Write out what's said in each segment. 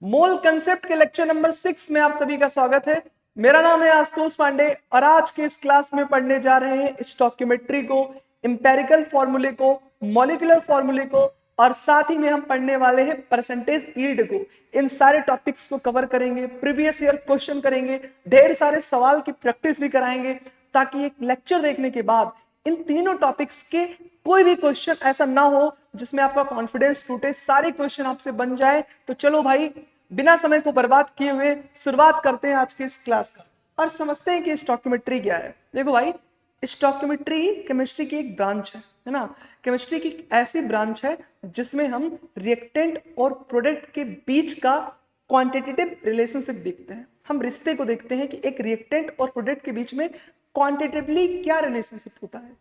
मोल concept के lecture number 6 में आप सभी का स्वागत है। मेरा नाम है आशुतोष पांडे और आज के इस क्लास में पढ़ने जा रहे हैं स्टोइकियोमेट्री को, इंपेरिकल फॉर्मूले को, मॉलिक्यूलर फॉर्मूले को और साथ ही में हम पढ़ने वाले हैं परसेंटेज यील्ड को। इन सारे टॉपिक्स को कवर करेंगे, प्रीवियस ईयर क्वेश्चन करेंगे, ढेर सारे सवाल की प्रैक्टिस भी कराएंगे ताकि एक लेक्चर देखने के बाद इन तीनों टॉपिक्स के कोई भी क्वेश्चन ऐसा ना हो जिसमें आपका कॉन्फिडेंस टूटे, सारे क्वेश्चन आपसे बन जाए। तो चलो भाई, बिना समय को बर्बाद किए हुए शुरुआत करते हैं आज के इस क्लास का और समझते हैं कि स्टोइकियोमेट्री क्या है। देखो भाई, स्टोइकियोमेट्री केमिस्ट्री की एक ब्रांच है ना। केमिस्ट्री की ऐसी ब्रांच है जिसमें हम रिएक्टेंट और प्रोडक्ट के बीच का क्वांटिटेटिव रिलेशनशिप देखते हैं। हम रिश्ते को देखते हैं कि एक रिएक्टेंट और प्रोडक्ट के बीच में क्वांटिटेटिवली क्या रिलेशनशिप होता है।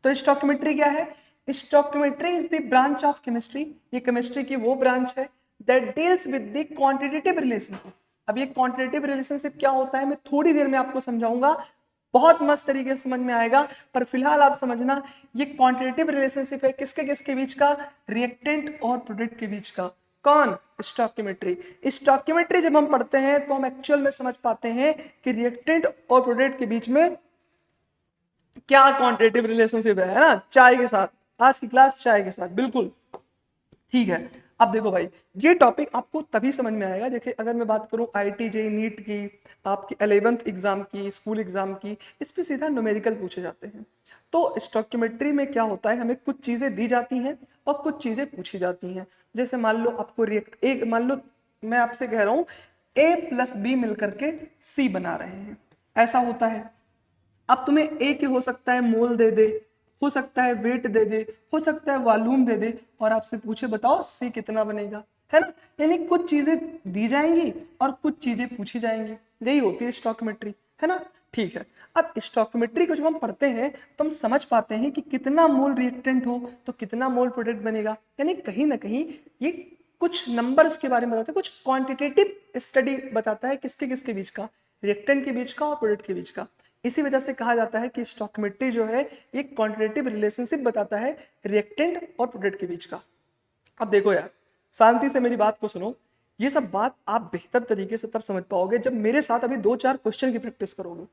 तो स्टोइकियोमेट्री क्या है? Stoichiometry is the branch of chemistry. ये केमिस्ट्री की वो ब्रांच है that deals with the quantitative relationship. अब ये क्वांटिटेटिव रिलेशनशिप क्या होता है मैं थोड़ी देर में आपको समझाऊंगा, बहुत मस्त तरीके से समझ में आएगा। पर फिलहाल आप समझना, ये क्वांटिटेटिव रिलेशनशिप है किसके किसके बीच का? रिएक्टेंट और प्रोडक्ट के बीच का। कौन? स्टोइकियोमेट्री। स्टोइकियोमेट्री जब हम पढ़ते हैं तो हम एक्चुअल में समझ पाते हैं कि रिएक्टेंट और प्रोडक्ट के बीच में क्या क्वांटिटेटिव रिलेशनशिप है ना। चाय के साथ, आज की क्लास चाय के साथ, बिल्कुल ठीक है। अब देखो भाई, ये टॉपिक आपको तभी समझ में आएगा। देखिए, अगर मैं बात करूं आईआईटी जेईई नीट की, आपकी 11th एग्जाम की, स्कूल एग्जाम की, इस पे सीधा न्यूमेरिकल पूछे जाते हैं। तो स्टोइकियोमेट्री में क्या होता है, हमें कुछ चीजें दी जाती हैं और कुछ चीजें पूछी जाती हैं। जैसे मान लो आपको मान लो मैं आपसे कह रहा हूं ए प्लस बी मिलकर के सी बना रहे हैं, ऐसा होता है। अब तुम्हें ए के हो सकता है मोल दे दे, हो सकता है वेट दे दे, हो सकता है वॉल्यूम दे दे और आपसे पूछे बताओ सी कितना बनेगा, है ना। यानी कुछ चीजें दी जाएंगी और कुछ चीजें पूछी जाएंगी, यही होती है स्टोइकियोमेट्री, है ना। ठीक है, अब स्टोइकियोमेट्री को जब हम पढ़ते हैं तो हम समझ पाते हैं कि कितना मोल रिएक्टेंट हो तो कितना मोल प्रोडक्ट बनेगा। यानी कहीं ना कहीं ये कुछ नंबर्स के बारे में बताता है, कुछ क्वांटिटेटिव स्टडी बताता है किसके किसके बीच का, रिएक्टेंट के बीच का और प्रोडक्ट के बीच का। इसी वजह से कहा जाता है कि स्टोइकियोमेट्री जो है ये क्वांटिटेटिव रिलेशनशिप बताता है रिएक्टेंट और प्रोडक्ट के बीच का। अब देखो यार, शांति से मेरी बात को सुनो। ये सब बात आप बेहतर तरीके से तब समझ पाओगे जब मेरे साथ अभी 2-4 क्वेश्चन की प्रैक्टिस करोगे।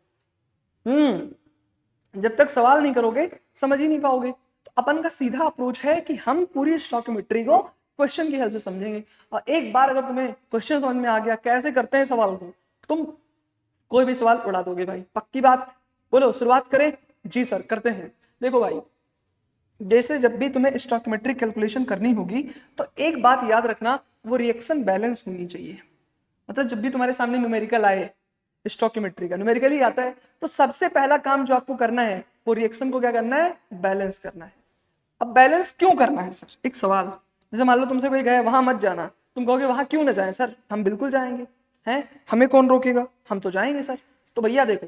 जब तक सवाल नहीं करोगे समझ ही नहीं पाओगे। तो अपन का सीधा अप्रोच है कि हम पूरी स्टोइकियोमेट्री को क्वेश्चन की हेल्प से समझेंगे। और एक बार अगर तुम्हें क्वेश्चन समझ में आ गया कैसे करते हैं सवाल को, तुम कोई भी सवाल उड़ा दोगे भाई, पक्की बात। बोलो शुरुआत करें? जी सर, करते हैं। देखो भाई, जैसे जब भी तुम्हें स्टोइकियोमेट्रिक कैलकुलेशन करनी होगी तो एक बात याद रखना, वो रिएक्शन बैलेंस होनी चाहिए। मतलब जब भी तुम्हारे सामने न्यूमेरिकल आए, स्टोइकियोमेट्री का न्यूमेरिकल ही आता है, तो सबसे पहला काम जो आपको करना है वो रिएक्शन को क्या करना है? बैलेंस करना है। अब बैलेंस क्यों करना है सर? एक सवाल, जैसे मान लो तुमसे कोई कहे वहां मत जाना, तुम कहोगे वहां क्यों ना जाए सर? हम बिल्कुल जाएंगे, हैं, हमें कौन रोकेगा, हम तो जाएंगे सर। तो भैया देखो,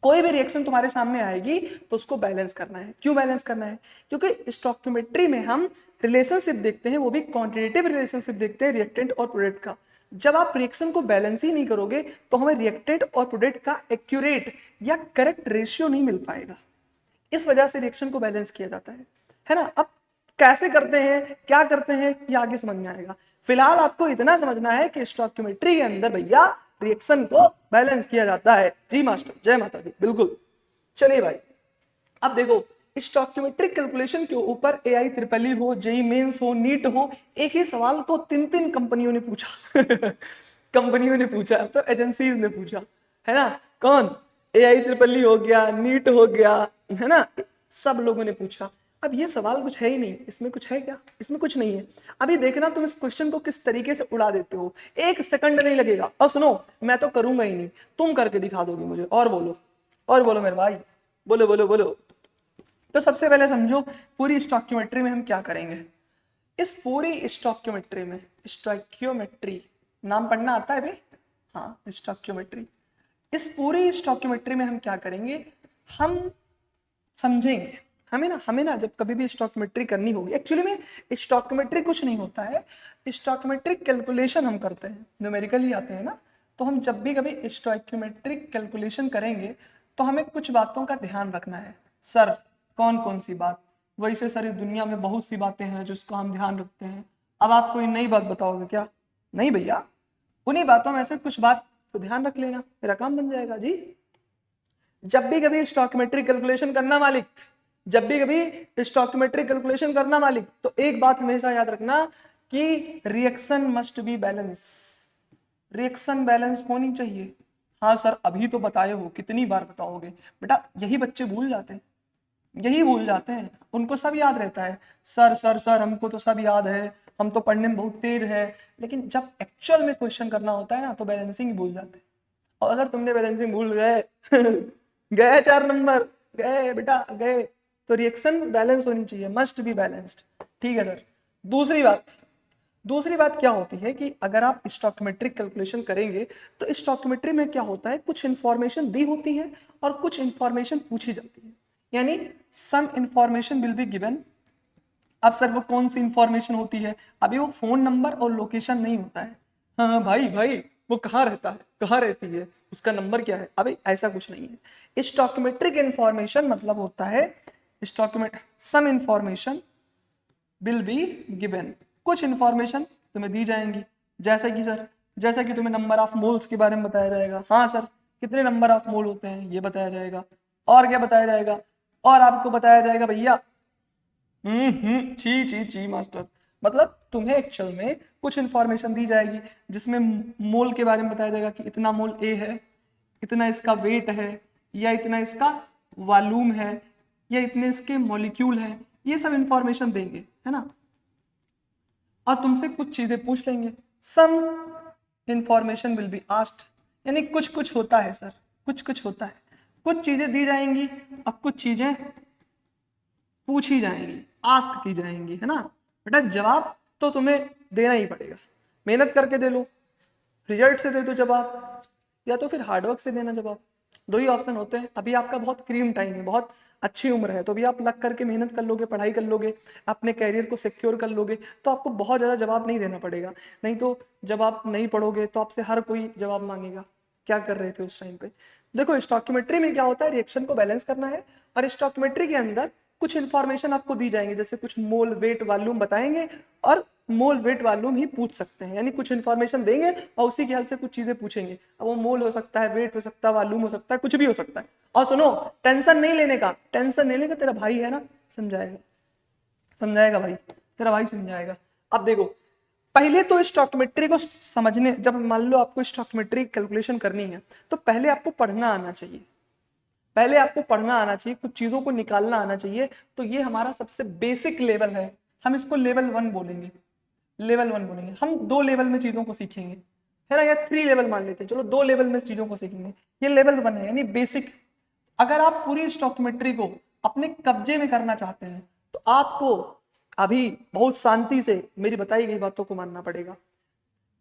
कोई भी रिएक्शन तुम्हारे सामने आएगी तो उसको बैलेंस करना है। क्यों बैलेंस करना है? क्योंकि स्टोइकियोमेट्री में हम रिलेशनशिप देखते हैं, वो भी क्वांटिटेटिव रिलेशनशिप देखते हैं रिएक्टेंट और प्रोडक्ट का। जब आप रिएक्शन को बैलेंस ही नहीं करोगे तो हमें रिएक्टेंट और प्रोडक्ट का एक्यूरेट या करेक्ट रेशियो नहीं मिल पाएगा। इस वजह से रिएक्शन को बैलेंस किया जाता है ना। अब कैसे करते हैं, क्या करते हैं, ये आगे समझ में आएगा। फिलहाल आपको इतना समझना है कि स्टोइकियोमेट्री के अंदर भैया रिएक्शन को बैलेंस किया जाता है। जी मास्टर, जय माता दी, बिल्कुल। चलिए भाई, अब देखो, स्टोइकियोमेट्रिक कैलकुलेशन के ऊपर एआई ट्रिपल हो, जेईई मेंस हो, नीट हो, एक ही सवाल को 3-3 कंपनियों ने पूछा कंपनियों ने पूछा, तो एजेंसीज ने पूछा, है ना। कौन? एआई ट्रिपल हो गया, नीट हो गया, है ना, सब लोगों ने पूछा। अब ये सवाल कुछ है ही नहीं, इसमें कुछ है क्या? इसमें कुछ नहीं है। अभी देखना तुम इस क्वेश्चन को किस तरीके से उड़ा देते हो, 1 सेकंड नहीं लगेगा। और सुनो, मैं तो करूंगा ही नहीं, तुम करके दिखा दोगे मुझे। और बोलो, और बोलो मेरे भाई, बोलो बोलो बोलो। तो सबसे पहले समझो पूरी स्टोइकियोमेट्री में हम क्या करेंगे। इस पूरी स्टोइकियोमेट्री में, स्टोइकियोमेट्री नाम पढ़ना आता है भाई? हाँ, स्टोइकियोमेट्री। इस पूरी स्टोइकियोमेट्री में हम क्या करेंगे, हम समझेंगे। हमें ना जब कभी भी स्टोइकियोमेट्री करनी होगी, एक्चुअली में स्टोइकियोमेट्री कुछ नहीं होता है, स्टोइकियोमेट्रिक कैलकुलेशन हम करते हैं, न्यूमेरिकल ही आते हैं ना। तो हम जब भी कभी स्टोइकियोमेट्रिक कैलकुलेशन करेंगे तो हमें कुछ बातों का ध्यान रखना है। सर कौन कौन सी बात? वैसे सर इस दुनिया में बहुत सी बातें हैं जिसको हम ध्यान रखते हैं। अब आप कोई नई बात बताओगे क्या? नहीं भैया, उन्हीं बातों में से कुछ बात तो ध्यान रख लेना, मेरा काम बन जाएगा जी। जब भी कभी स्टॉकियोमेट्रिक कैलकुलेशन करना मालिक, जब भी कभी स्टॉकियोमेट्रिक कैलकुलेशन करना मालिक, तो एक बात हमेशा याद रखना कि reaction must be balance, reaction balance होनी चाहिए। हाँ सर अभी तो बताए हो, कितनी बार बताओगे बेटा, यही बच्चे भूल जाते हैं, यही भूल जाते हैं, उनको सब याद रहता है, सर सर सर हमको तो सब याद है, हम तो पढ़ने में बहुत तेज है, लेकिन जब एक्चुअल में क्वेश्चन करना होता है ना तो बैलेंसिंग ही भूल जाते हैं। और अगर तुमने बैलेंसिंग भूल गए गए 4 नंबर, गए बेटा गए। तो रिएक्शन बैलेंस होनी चाहिए, मस्ट बी बैलेंस्ड, ठीक है सर। दूसरी बात, दूसरी बात क्या होती है कि अगर आप स्टॉकियोमेट्रिक कैलकुलेशन करेंगे तो स्टॉकियोमेट्री में क्या होता है, कुछ इंफॉर्मेशन दी होती है और कुछ इंफॉर्मेशन पूछी जाती है, यानी some information will be given. अब सर वो कौन सी इंफॉर्मेशन होती है, अभी वो फोन नंबर और लोकेशन नहीं होता है, हाँ भाई भाई वो कहाँ रहता है, कहाँ रहती है, उसका नंबर क्या है, अभी ऐसा कुछ नहीं है। स्टॉकियोमेट्रिक इंफॉर्मेशन मतलब होता है stoichiometry some information will be given, कुछ इंफॉर्मेशन तुम्हें दी जाएंगी, जैसे कि सर, जैसे कि तुम्हें नंबर ऑफ मोल्स के बारे में बताया जाएगा, हाँ सर कितने नंबर ऑफ मोल होते हैं ये बताया जाएगा, और क्या बताया जाएगा, और आपको बताया जाएगा भैया ची ची ची मास्टर, मतलब तुम्हें एक्चुअल में कुछ इंफॉर्मेशन दी जाएगी जिसमें मोल के बारे में बताया जाएगा कि इतना मोल ए है, इतना इसका वेट है, या इतना इसका वॉल्यूम है, या इतने इसके मॉलिक्यूल हैं, ये सब इंफॉर्मेशन देंगे, है ना। और तुमसे कुछ चीजें पूछ लेंगे, some information will be asked, यानी कुछ कुछ होता है सर, कुछ कुछ होता है, कुछ चीजें दी जाएंगी और कुछ चीजें पूछी जाएंगी, आस्क की जाएंगी, है ना। बेटा जवाब तो तुम्हें देना ही पड़ेगा, मेहनत करके दे लो, रिजल्ट से दे दो जवाब, या तो फिर हार्डवर्क से देना जवाब, दो ही ऑप्शन होते हैं। अभी आपका बहुत क्रीम टाइम है, बहुत अच्छी उम्र है, तो अभी आप लग करके मेहनत कर लोगे, पढ़ाई कर लोगे, अपने कैरियर को सिक्योर कर लोगे, तो आपको बहुत ज़्यादा जवाब नहीं देना पड़ेगा। नहीं तो जब आप नहीं पढ़ोगे तो आपसे हर कोई जवाब मांगेगा, क्या कर रहे थे उस टाइम पे। देखो स्टॉकियोमेट्री में क्या होता है, रिएक्शन को बैलेंस करना है, और स्टॉकियोमेट्री के अंदर कुछ इंफॉर्मेशन आपको दी जाएंगे, जैसे कुछ मोल वेट वॉल्यूम बताएंगे, और मोल वेट वॉल्यूम ही पूछ सकते हैं, यानी कुछ इंफॉर्मेशन देंगे और उसी के हेल्प से कुछ चीजें पूछेंगे। अब वो मोल हो सकता है, वेट हो सकता है, वॉल्यूम हो सकता है, कुछ भी हो सकता है। और सुनो टेंशन नहीं लेने का, टेंशन नहीं लेने का, तेरा भाई है ना समझाएगा, समझाएगा भाई, तेरा भाई समझाएगा। अब देखो पहले तो स्टॉकियोमेट्री को समझने, जब मान लो आपको स्टॉकियोमेट्री कैलकुलेशन करनी है तो पहले आपको पढ़ना आना चाहिए, पहले आपको पढ़ना आना चाहिए, कुछ चीजों को निकालना आना चाहिए। तो ये हमारा सबसे बेसिक लेवल है, हम इसको लेवल 1 बोलेंगे, लेवल 1 बोलेंगे। हम 2 लेवल में चीजों को सीखेंगे, है ना, या 3 लेवल मान लेते हैं, चलो 2 लेवल में चीजों को सीखेंगे। ये लेवल 1 है यानी बेसिक। अगर आप पूरी स्टॉकियोमेट्री को अपने कब्जे में करना चाहते हैं तो आपको अभी बहुत शांति से मेरी बताई गई बातों को मानना पड़ेगा।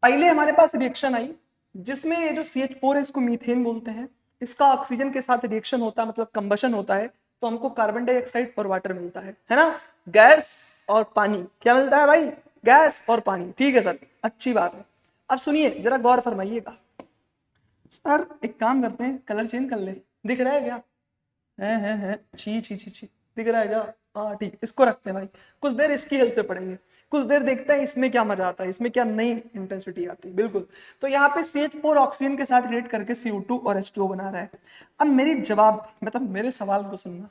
पहले हमारे पास रिएक्शन आई जिसमें ये जो CH4 है इसको मीथेन बोलते हैं, इसका ऑक्सीजन के साथ रिएक्शन होता है, मतलब कंबशन होता है, तो हमको कार्बन डाइऑक्साइड और वाटर मिलता है ना, गैस और पानी, क्या मिलता है भाई, गैस और पानी, ठीक है सर, अच्छी बात है। अब सुनिए जरा गौर फरमाइएगा, सर एक काम करते हैं कलर चेंज कर ले, दिख रहा है क्या, है छी छी छी छी, दिख रहा है क्या, हाँ ठीक, इसको रखते हैं भाई, कुछ देर इसकी हेल्प से पढ़ेंगे, कुछ देर देखते हैं इसमें क्या मजा आता है, इसमें क्या नई इंटेंसिटी आती है। बिल्कुल, तो यहाँ पे CH4 ऑक्सीजन के साथ रिएक्ट करके CO2 और H2O बना रहा है। अब मेरी जवाब मतलब मेरे सवाल को सुनना,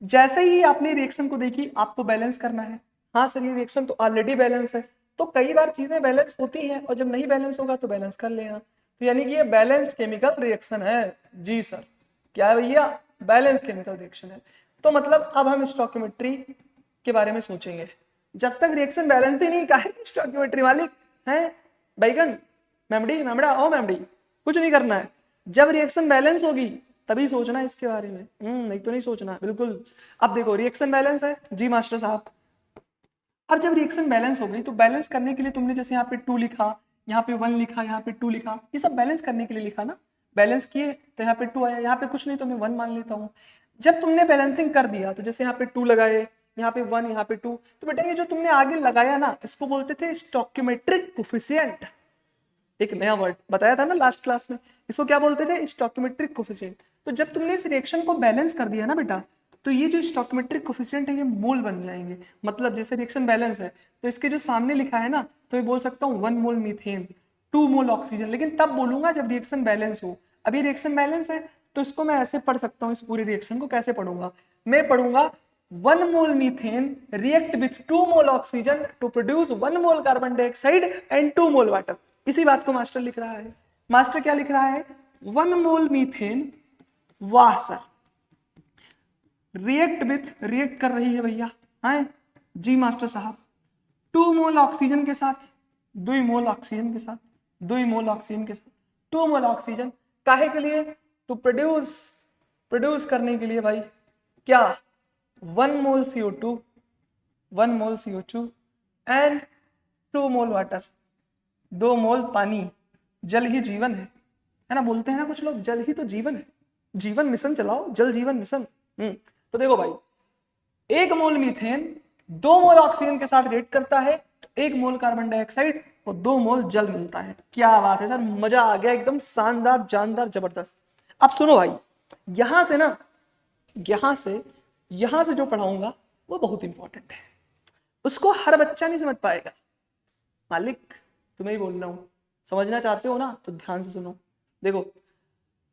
जैसे ही आपने रिएक्शन को देखी आपको बैलेंस करना है, हाँ सर ये रिएक्शन तो ऑलरेडी बैलेंस है, तो कई बार चीजें बैलेंस होती हैं और जब नहीं बैलेंस होगा तो बैलेंस कर लेना, तो यानी कि ये बैलेंस्ड केमिकल रिएक्शन है। जी सर, क्या है भैया, बैलेंस केमिकल रिएक्शन है। तो मतलब अब हम स्टॉकियोमेट्री के बारे में सोचेंगे, जब तक रिएक्शन बैलेंस ही नहीं, काहे स्टॉकियोमेट्री मालिक है, बैगन मेमडी मेमड़ा ओ मेमडी, कुछ नहीं करना है, जब रिएक्शन बैलेंस होगी तभी सोचना है इसके बारे में, नहीं तो नहीं सोचना, बिल्कुल। अब देखो रिएक्शन बैलेंस है जी मास्टर साहब, अब जब रिएक्शन बैलेंस हो गई तो बैलेंस करने के लिए तुमने जैसे यहाँ पे 2 लिखा, यहाँ पे 1 लिखा, यहाँ पे 2 लिखा, ये सब बैलेंस करने के लिए लिखा ना, बैलेंस किए तो यहाँ पे 2 आया, यहाँ पे कुछ नहीं तो मैं 1 मान लेता हूँ। जब तुमने बैलेंसिंग कर दिया तो जैसे यहाँ पे 2 लगाए, यहाँ पे 1, यहाँ पे 2, तो बेटा ये जो तुमने आगे लगाया ना इसको बोलते थे स्टॉकियोमेट्रिक कोफिशिएंट, एक नया वर्ड बताया था ना लास्ट क्लास में, इसको क्या बोलते थे, स्टॉकियोमेट्रिक कोफिशिएंट। तो जब तुमने इस रिएक्शन को बैलेंस कर दिया ना बेटा, तो ये जो स्टोइकोमेट्रिक कोफिशिएंट है ये मोल बन जाएंगे। मतलब जैसे रिएक्शन बैलेंस है तो इसके जो सामने लिखा है ना, तो मैं बोल सकता हूँ 1 मोल मीथेन 2 मोल ऑक्सीजन, लेकिन तब बोलूंगा जब रिएक्शन बैलेंस हो। अभी रिएक्शन बैलेंस है तो इसको मैं ऐसे पढ़ सकता हूँ। इस पूरी रिएक्शन को कैसे पढ़ूंगा, मैं पढ़ूंगा 1 mole methane react with 2 mole oxygen to produce 1 mole carbon dioxide and 2 mole water. इसी बात को मास्टर लिख रहा है। मास्टर क्या लिख रहा है, 1 मोल मीथेन, वाह सर, रिएक्ट विथ, रिएक्ट कर रही है भैया, हैं जी मास्टर साहब, 2 मोल ऑक्सीजन के साथ, 2 मोल ऑक्सीजन के साथ, 2 मोल ऑक्सीजन के साथ, 2 मोल ऑक्सीजन काहे के लिए, टू प्रोड्यूस करने के लिए भाई क्या, 1 मोल CO2, 1 mole CO2 and 2 mole water, 2 मोल पानी। जल ही जीवन है ना, बोलते हैं ना कुछ लोग, जल ही तो जीवन है, जीवन मिशन चलाओ, जल जीवन मिशन। तो देखो भाई, 1 मोल मीथेन 2 मोल ऑक्सीजन के साथ रिएक्ट करता है तो 1 मोल कार्बन डाइऑक्साइड और 2 मोल जल मिलता है। क्या बात है सर, मजा आ गया, एकदम शानदार, जानदार, जबरदस्त। अब सुनो भाई, यहां से ना, यहां से जो पढ़ाऊंगा वो बहुत इंपॉर्टेंट है, उसको हर बच्चा नहीं समझ पाएगा। मालिक तुम्हें ही बोल रहा हूं, समझना चाहते हो ना तो ध्यान से सुनो। देखो,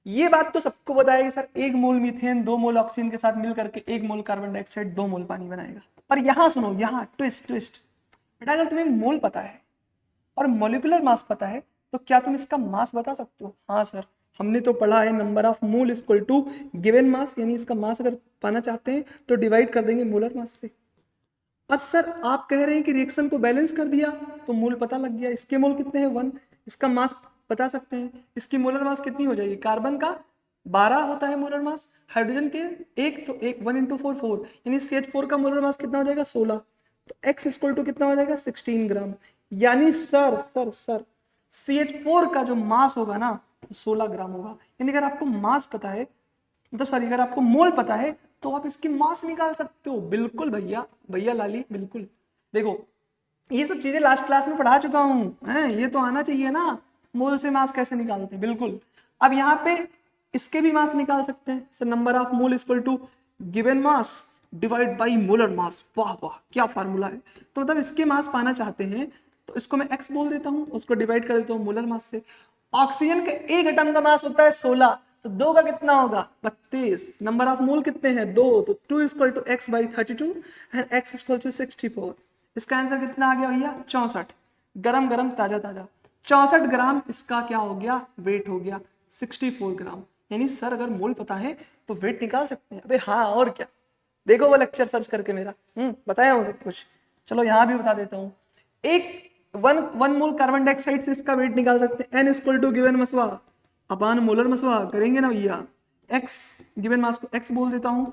ये बात तो सबको बताएगी sir, 1 mole methane 2 mole oxygen के साथ मिल करके 1 मोल कार्बन डाइऑक्साइड 2 मोल पानी बनाएगा। पर यहां सुनो, यहां ट्विस्ट बेटा, अगर तुम्हें मोल पता है और मॉलिक्यूलर मास पता है तो क्या तुम इसका मास बता सकते हो? हाँ सर, हमने तो पढ़ा है number of mole equal to given mass, यानी इसका मास अगर पाना चाहते हैं तो डिवाइड कर देंगे मोलर मास से। अब सर आप कह रहे हैं कि रिएक्शन को बैलेंस कर दिया तो मोल पता लग गया, इसके मोल कितने हैं 1, इसका मास बता सकते हैं, इसकी मोलर मास कितनी हो जाएगी, कार्बन का 12 होता है मोलर मास, हाइड्रोजन के 1, तो 1 1 × 4 4, यानी CH4 का मोलर मास कितना हो जाएगा 16, तो x इक्वल टू कितना हो जाएगा 16 ग्राम। यानी सर CH4 का जो मास होगा ना 16 ग्राम होगा। यानी अगर आपको मास पता है, मतलब सॉरी, अगर आपको मोल पता है तो आप इसकी मास निकाल सकते हो। बिल्कुल भैया लाली, बिल्कुल। देखो, ये सब चीजें लास्ट क्लास में पढ़ा चुका हूं, ये तो आना चाहिए ना, मोल से मास कैसे निकालते हैं। बिल्कुल, अब यहाँ पे इसके भी मास निकाल सकते हैं sir, number of mole equal to given mass divide by molar mass. वाह वाह, क्या फार्मूला है। तो मतलब इसके मास पाना चाहते हैं तो इसको मैं x बोल देता हूँ, उसको डिवाइड कर देता हूँ मोलर मास से। ऑक्सीजन के 1 एटम का मास होता है 16, तो 2 का कितना होगा 32, नंबर ऑफ मोल कितने हैं 2, तो 2 इक्वल टू x बाई 32 एंड x इक्वल टू 64। इसका आंसर कितना आ गया भैया 64, गरम गरम ताजा ताजा 64 ग्राम इसका क्या हो गया, वेट हो गया 64 ग्राम। यानी सर अगर मोल पता है तो वेट निकाल सकते हैं। अबे हाँ, और क्या, देखो वो लेक्चर सर्च करके मेरा बताया हूँ सब कुछ। चलो यहाँ भी बता देता हूँ, एक 1 मोल कार्बन डाइऑक्साइड से इसका वेट निकाल सकते हैं। n equal to given mass upon molar mass करेंगे ना भैया, x गिवन मास को x बोल देता हूँ,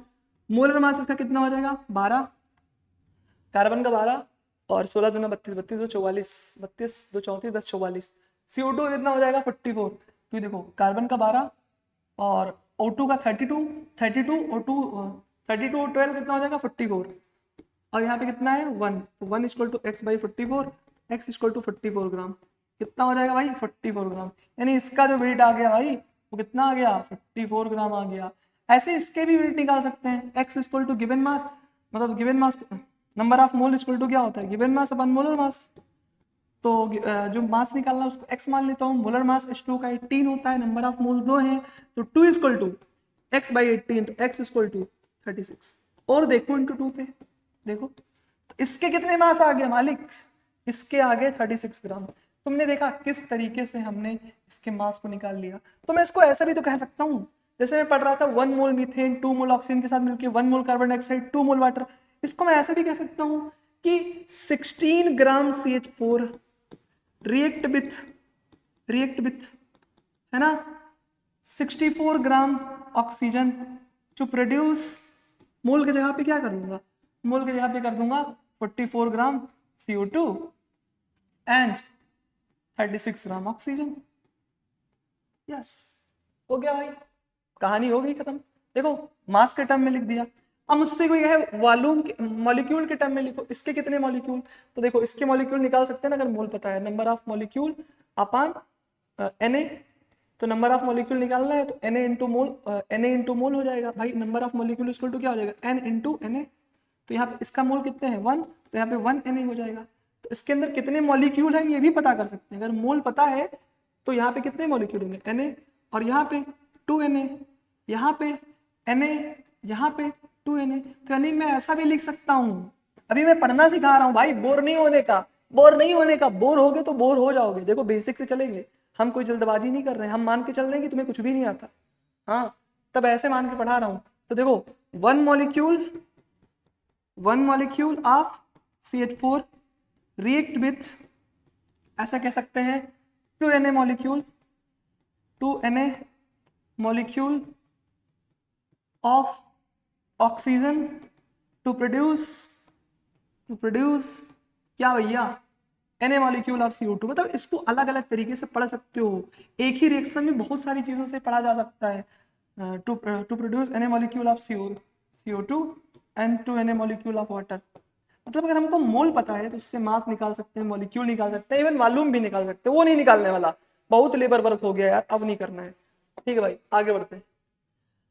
मोलर मास इसका कितना हो जाएगा 12, कार्बन का 12 और 16 दूना 32, 32 दो 44, 32 दो 34, 10 44, CO2 कितना हो जाएगा 44, क्योंकि देखो कार्बन का 12 और O2 का 32, 32 और 32 और 12 कितना हो जाएगा 44, और यहाँ पे कितना है 1, तो 1 इक्वल टू x बाई 44, x इक्वल टू 44 ग्राम, कितना हो जाएगा भाई 44 ग्राम। यानी इसका जो वेट आ गया भाई वो कितना आ गया 44 ग्राम आ गया। ऐसे इसके भी वेट निकाल सकते हैं, x equal to given mass, मतलब given mass number of mole equal to क्या होता है गिवन मास अपन मोलर मास, तो जो मास निकालना उसको x मान लेता हूँ, मोलर मास H2 का 18 होता है, नंबर ऑफ मोल 2 है, तो 2 इक्वल टू x बाई 18, तो x इक्वल टू 36, और देखो इंटू 2 पे देखो, तो इसके कितने मास आ गए मालिक, इसके आगे 36 ग्राम। तुमने देखा किस तरीके से हमने इसके मास को निकाल लिया। तो मैं इसको ऐसा भी तो कह सकता हूँ, जैसे मैं पढ़ रहा था 1 मोल मीथेन 2 मोल ऑक्सीजन के साथ मिलकर 1 mole carbon dioxide 2 mole water, इसको मैं ऐसा भी कह सकता हूँ कि 16 ग्राम CH4 रिएक्ट विथ है ना 64 ग्राम ऑक्सीजन टू प्रोड्यूस, मोल की जगह पे क्या कर दूंगा, मोल की जगह पे कर दूंगा 44 ग्राम CO2 and 36 gram oxygen. Yes, हो गया भाई, कहानी हो गई खत्म। देखो मास के टर्म में लिख दिया। अब मुझसे कोई है वॉल्यूम के मॉलिक्यूल के टर्म में लिखो, इसके कितने मॉलिक्यूल, तो देखो इसके मॉलिक्यूल निकाल सकते हैं ना अगर मोल पता है, number of molecule upon Na, तो नंबर ऑफ मॉलिक्यूल निकालना है तो Na इंटू मोल, Na हो जाएगा भाई। Number of molecule equal to क्या हो जाएगा, N इंटू Na। तो यहाँ पे इसका मोल कितने हैं 1, तो यहाँ पे 1 Na हो जाएगा। तो इसके अंदर कितने मॉलिक्यूल हैं ये भी पता कर सकते हैं। अगर मोल पता है तो यहाँ पे कितने मॉलिक्यूल होंगे Na, और यहाँ पे 2Na, यहाँ पे Na, यहाँ पे 2Na। तो यानी मैं ऐसा भी लिख सकता हूँ, अभी मैं पढ़ना सिखा रहा हूँ भाई, बोर नहीं होने का, बोर नहीं होने का। बोर होगे तो बोर हो जाओगे। देखो बेसिक से चलेंगे, हम कोई जल्दबाजी नहीं कर रहे हैं, हम मान के चल रहे हैं कि तुम्हें कुछ भी नहीं आता। हाँ, तब ऐसे मान के पढ़ा रहा हूँ। तो देखो one molecule of CH4 react with, ऐसा कह सकते हैं 2Na molecule of oxygen to produce क्या भैया, Na मॉलिक्यूल ऑफ CO2। मतलब इसको अलग अलग तरीके से पढ़ सकते हो। एक ही रिएक्शन में बहुत सारी चीजों से पढ़ा जा सकता है। To produce Na molecule of CO2 and 2Na molecule of water. मतलब अगर हमको मोल पता है तो उससे मास निकाल सकते हैं, मॉलिक्यूल निकाल सकते हैं, इवन वॉल्यूम भी निकाल सकते हैं। वो नहीं निकालने वाला, बहुत लेबर वर्क हो गया यार, अब नहीं करना है। ठीक है भाई, आगे बढ़ते हैं।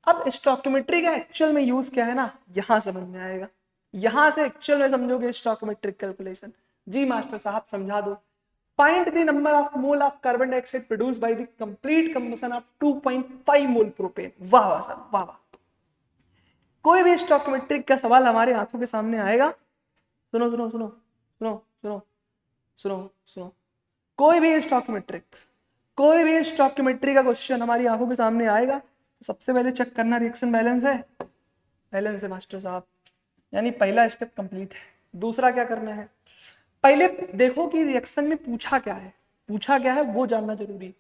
अब स्टोइकियोमेट्री का एक्चुअल में यूज क्या है ना, यहां समझ में आएगा। यहां से एक्चुअल में समझोगे स्टोइकियोमेट्रिक कैलकुलेशन। जी मास्टर साहब समझा दो। Find the number of mole of carbon dioxide produced by the complete combustion of 2.5 mole propane. वाह वाह सर, वाह वाह। कोई भी स्टोइकियोमेट्रिक का सवाल हमारे आंखों के सामने आएगा, सुनो सुनो सुनो सुनो सुनो सुनो सुनो, कोई भी स्टोइकियोमेट्री का क्वेश्चन हमारी आंखों के सामने आएगा तो सबसे पहले चेक करना रिएक्शन बैलेंस है। बैलेंस है मास्टर साहब, यानी पहला स्टेप कंप्लीट है। दूसरा क्या करना है, पहले देखो कि रिएक्शन में पूछा क्या है वो जानना जरूरी।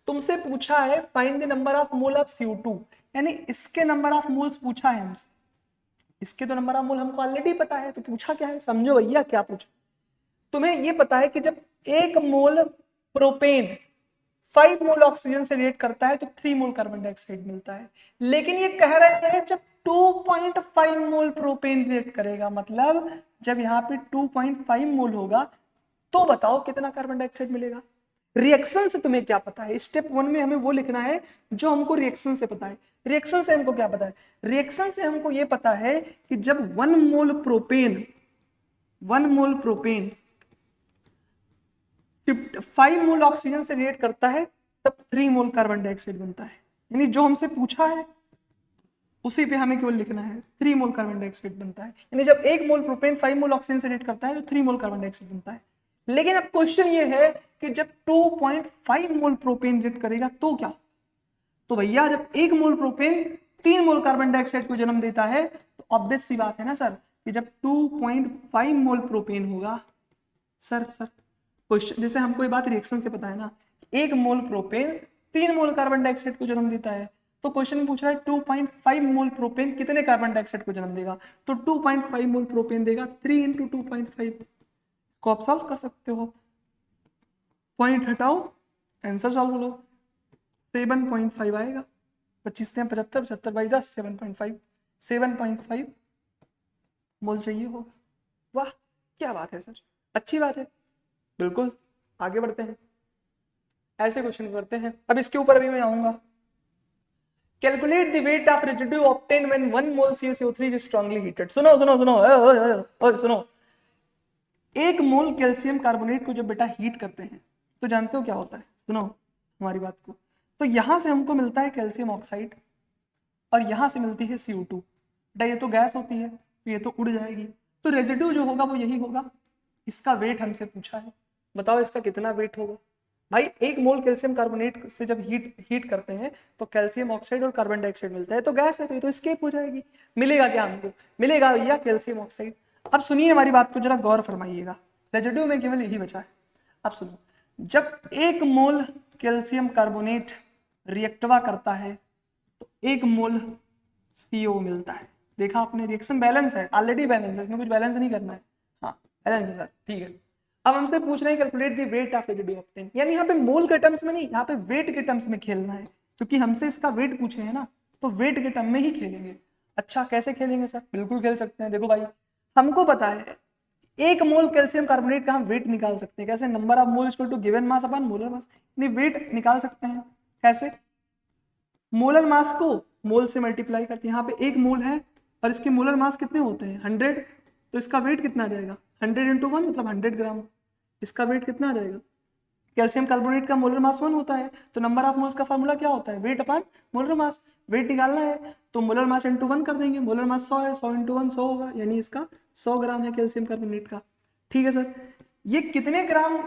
तुमसे पूछा है find the number of mole of CO2, यानी इसके नंबर ऑफ मोल्स पूछा है हमसे। इसके तो नंबर ऑफ मोल हमको ऑलरेडी पता है, तो पूछा क्या है, समझो भैया क्या पूछा। तुम्हें ये पता है कि जब 1 मोल प्रोपेन 5 मोल ऑक्सीजन से रिएक्ट करता है तो 3 मोल कार्बन डाइऑक्साइड मिलता है। लेकिन ये कह रहे हैं जब 2.5 मोल प्रोपेन रिएक्ट करेगा, मतलब जब यहाँ पे 2.5 मोल होगा तो बताओ कितना कार्बन डाइऑक्साइड मिलेगा। रिएक्शन से तुम्हें क्या पता है, स्टेप 1 में हमें वो लिखना है जो हमको रिएक्शन से पता है। रिएक्शन से हमको क्या पता है, रिएक्शन से हमको ये पता है कि जब 1 मोल प्रोपेन 5 मोल ऑक्सीजन से रिएक्ट करता है तब 3 मोल कार्बन डाइऑक्साइड बनता है। यानी जो हमसे पूछा है उसी पे हमें केवल लिखना है 3 मोल कार्बन डाइऑक्साइड बनता है। यानी जब 1 मोल प्रोपेन 5 मोल ऑक्सीजन से रिएक्ट करता है तो 3 मोल कार्बन डाइऑक्साइड बनता है। लेकिन अब क्वेश्चन ये है कि जब 2.5 मोल प्रोपेन रिएक्ट करेगा तो क्या, तो भैया जब 1 मोल प्रोपेन 3 मोल कार्बन डाइऑक्साइड को जन्म देता है तो ऑब्वियस सी बात है ना सर कि जब 2.5 मोल प्रोपेन होगा, सर क्वेश्चन जैसे हमको ये बात रिएक्शन से पता है ना, 1 मोल प्रोपेन 3 मोल कार्बन डाइऑक्साइड को जन्म देता है, तो क्वेश्चन पूछ रहा है 2.5 मोल प्रोपेन कितने कार्बन डाइऑक्साइड को जन्म देगा, तो 2.5 मोल प्रोपेन देगा 3 इंटू 2.5 को आप सॉल्व कर सकते हो। पॉइंट हटाओ, आंसर सॉल्व लो, 7.5 आएगा। 25 से 75, 75 बाई 10 7.5 मोल चाहिए हो। वाह क्या बात है सर, अच्छी बात है, बिल्कुल आगे बढ़ते हैं, ऐसे क्वेश्चन करते हैं। अब इसके ऊपर अभी मैं आऊंगा। Calculate the weight of residue obtain when 1 mole CaCO3 is strongly heated. सुनो सुनो सुनो ओए सुनो, 1 मोल कैल्शियम कार्बोनेट को जब बेटा हीट करते हैं तो जानते हो क्या होता है, सुनो हमारी बात को। तो यहां से हमको मिलता है कैल्शियम ऑक्साइड और यहां से मिलती है CO2। बेटा ये तो गैस होती है तो ये तो उड़ जाएगी, तो रेजिड्यू जो होगा वो यही होगा। इसका वेट हमसे पूछा है, बताओ इसका कितना वेट होगा। भाई 1 मोल कैल्शियम कार्बोनेट से जब हीट करते हैं तो कैल्शियम ऑक्साइड और कार्बन डाइऑक्साइड मिलता है, तो गैस है तो ये तो एस्केप हो जाएगी। मिलेगा क्या हमको, मिलेगा भैया कैल्शियम ऑक्साइड। अब सुनिए हमारी बात को जरा गौर फरमाइएगा, रेजिड्यू में केवल यही बचा है। अब सुनो, जब 1 मोल कैल्शियम कार्बोनेट रिएक्टवा करता है तो 1 मोल CO मिलता है। देखा आपने, रिएक्शन बैलेंस है, ऑलरेडी बैलेंस है, इसमें कुछ बैलेंस नहीं करना है। हाँ बैलेंस है सर, ठीक है। अब हमसे पूछ रहे हैं calculate the weight of residue obtain, यानी यहाँ पे मोल के टर्म्स में नहीं, यहाँ पे वेट के टर्म्स में खेलना है, क्योंकि हमसे इसका वेट पूछे हैं ना, तो वेट के टर्म में ही खेलेंगे। अच्छा कैसे खेलेंगे सर, बिल्कुल खेल सकते हैं। देखो भाई हमको पता है 1 मोल कैल्शियम कार्बोनेट का हम वेट निकाल सकते हैं, कैसे, number of mole equal to given mass upon molar mass, यानी वेट निकाल सकते हैं कैसे? मोलर मास को मोल से मल्टीप्लाई करते हैं। यहाँ पे एक मोल है और इसके मोलर मास कितने होते हैं 100, तो इसका वेट कितना आ जाएगा 100 × 1 मतलब 100 ग्राम। इसका वेट कितना आ जाएगा? कैल्शियम कार्बोनेट का मोलर मास 1 होता है, तो नंबर ऑफ मोल्स का फार्मूला क्या होता है? Weight upon molar mass. Weight निकालना है तो मोलर मास इंटू 1 कर देंगे। मोलर मास 100 है, 100 × 1 100 होगा, यानी इसका 100 ग्राम है कैल्शियम कार्बोनेट का। ठीक है सर, ये कितने ग्राम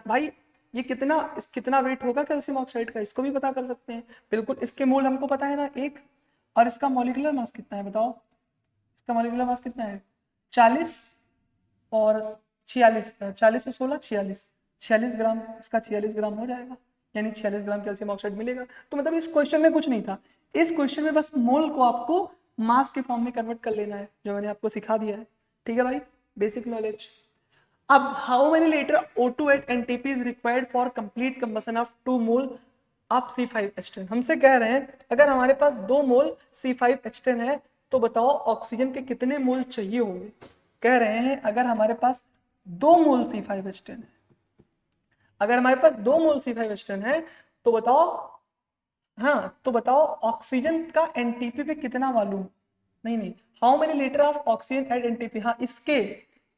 भाई ये कितना वेट होगा कैल्शियम ऑक्साइड का, इसको भी पता कर सकते हैं। बिल्कुल, इसके मोल हमको पता है ना 1, और इसका मॉलिक्यूलर मास कितना है बताओ? इसका मॉलिक्यूलर मास कितना है 40 और 46, 40 और 16 46 ग्राम। इसका 46 ग्राम हो जाएगा, यानी 46 ग्राम कैल्शियम ऑक्साइड मिलेगा। तो मतलब इस क्वेश्चन में कुछ नहीं था, इस क्वेश्चन में बस मोल को आपको मास के फॉर्म में कन्वर्ट कर लेना है, जो मैंने आपको सिखा दिया है। ठीक है भाई, बेसिक नॉलेज। अब how many litre O2 at NTP is required for complete combustion of 2 mole of C5H10? हमसे कह रहे हैं अगर हमारे पास 2 मोल C5H10 है तो बताओ ऑक्सीजन के कितने मोल चाहिए होंगे। कह रहे हैं अगर हमारे पास 2 मोल C5H10 है, अगर हमारे पास 2 मोल C5H10 है तो बताओ, हाँ तो बताओ ऑक्सीजन का एनटीपी पे कितना वॉल्यूम, नहीं how many litre of oxygen at NTP, हाँ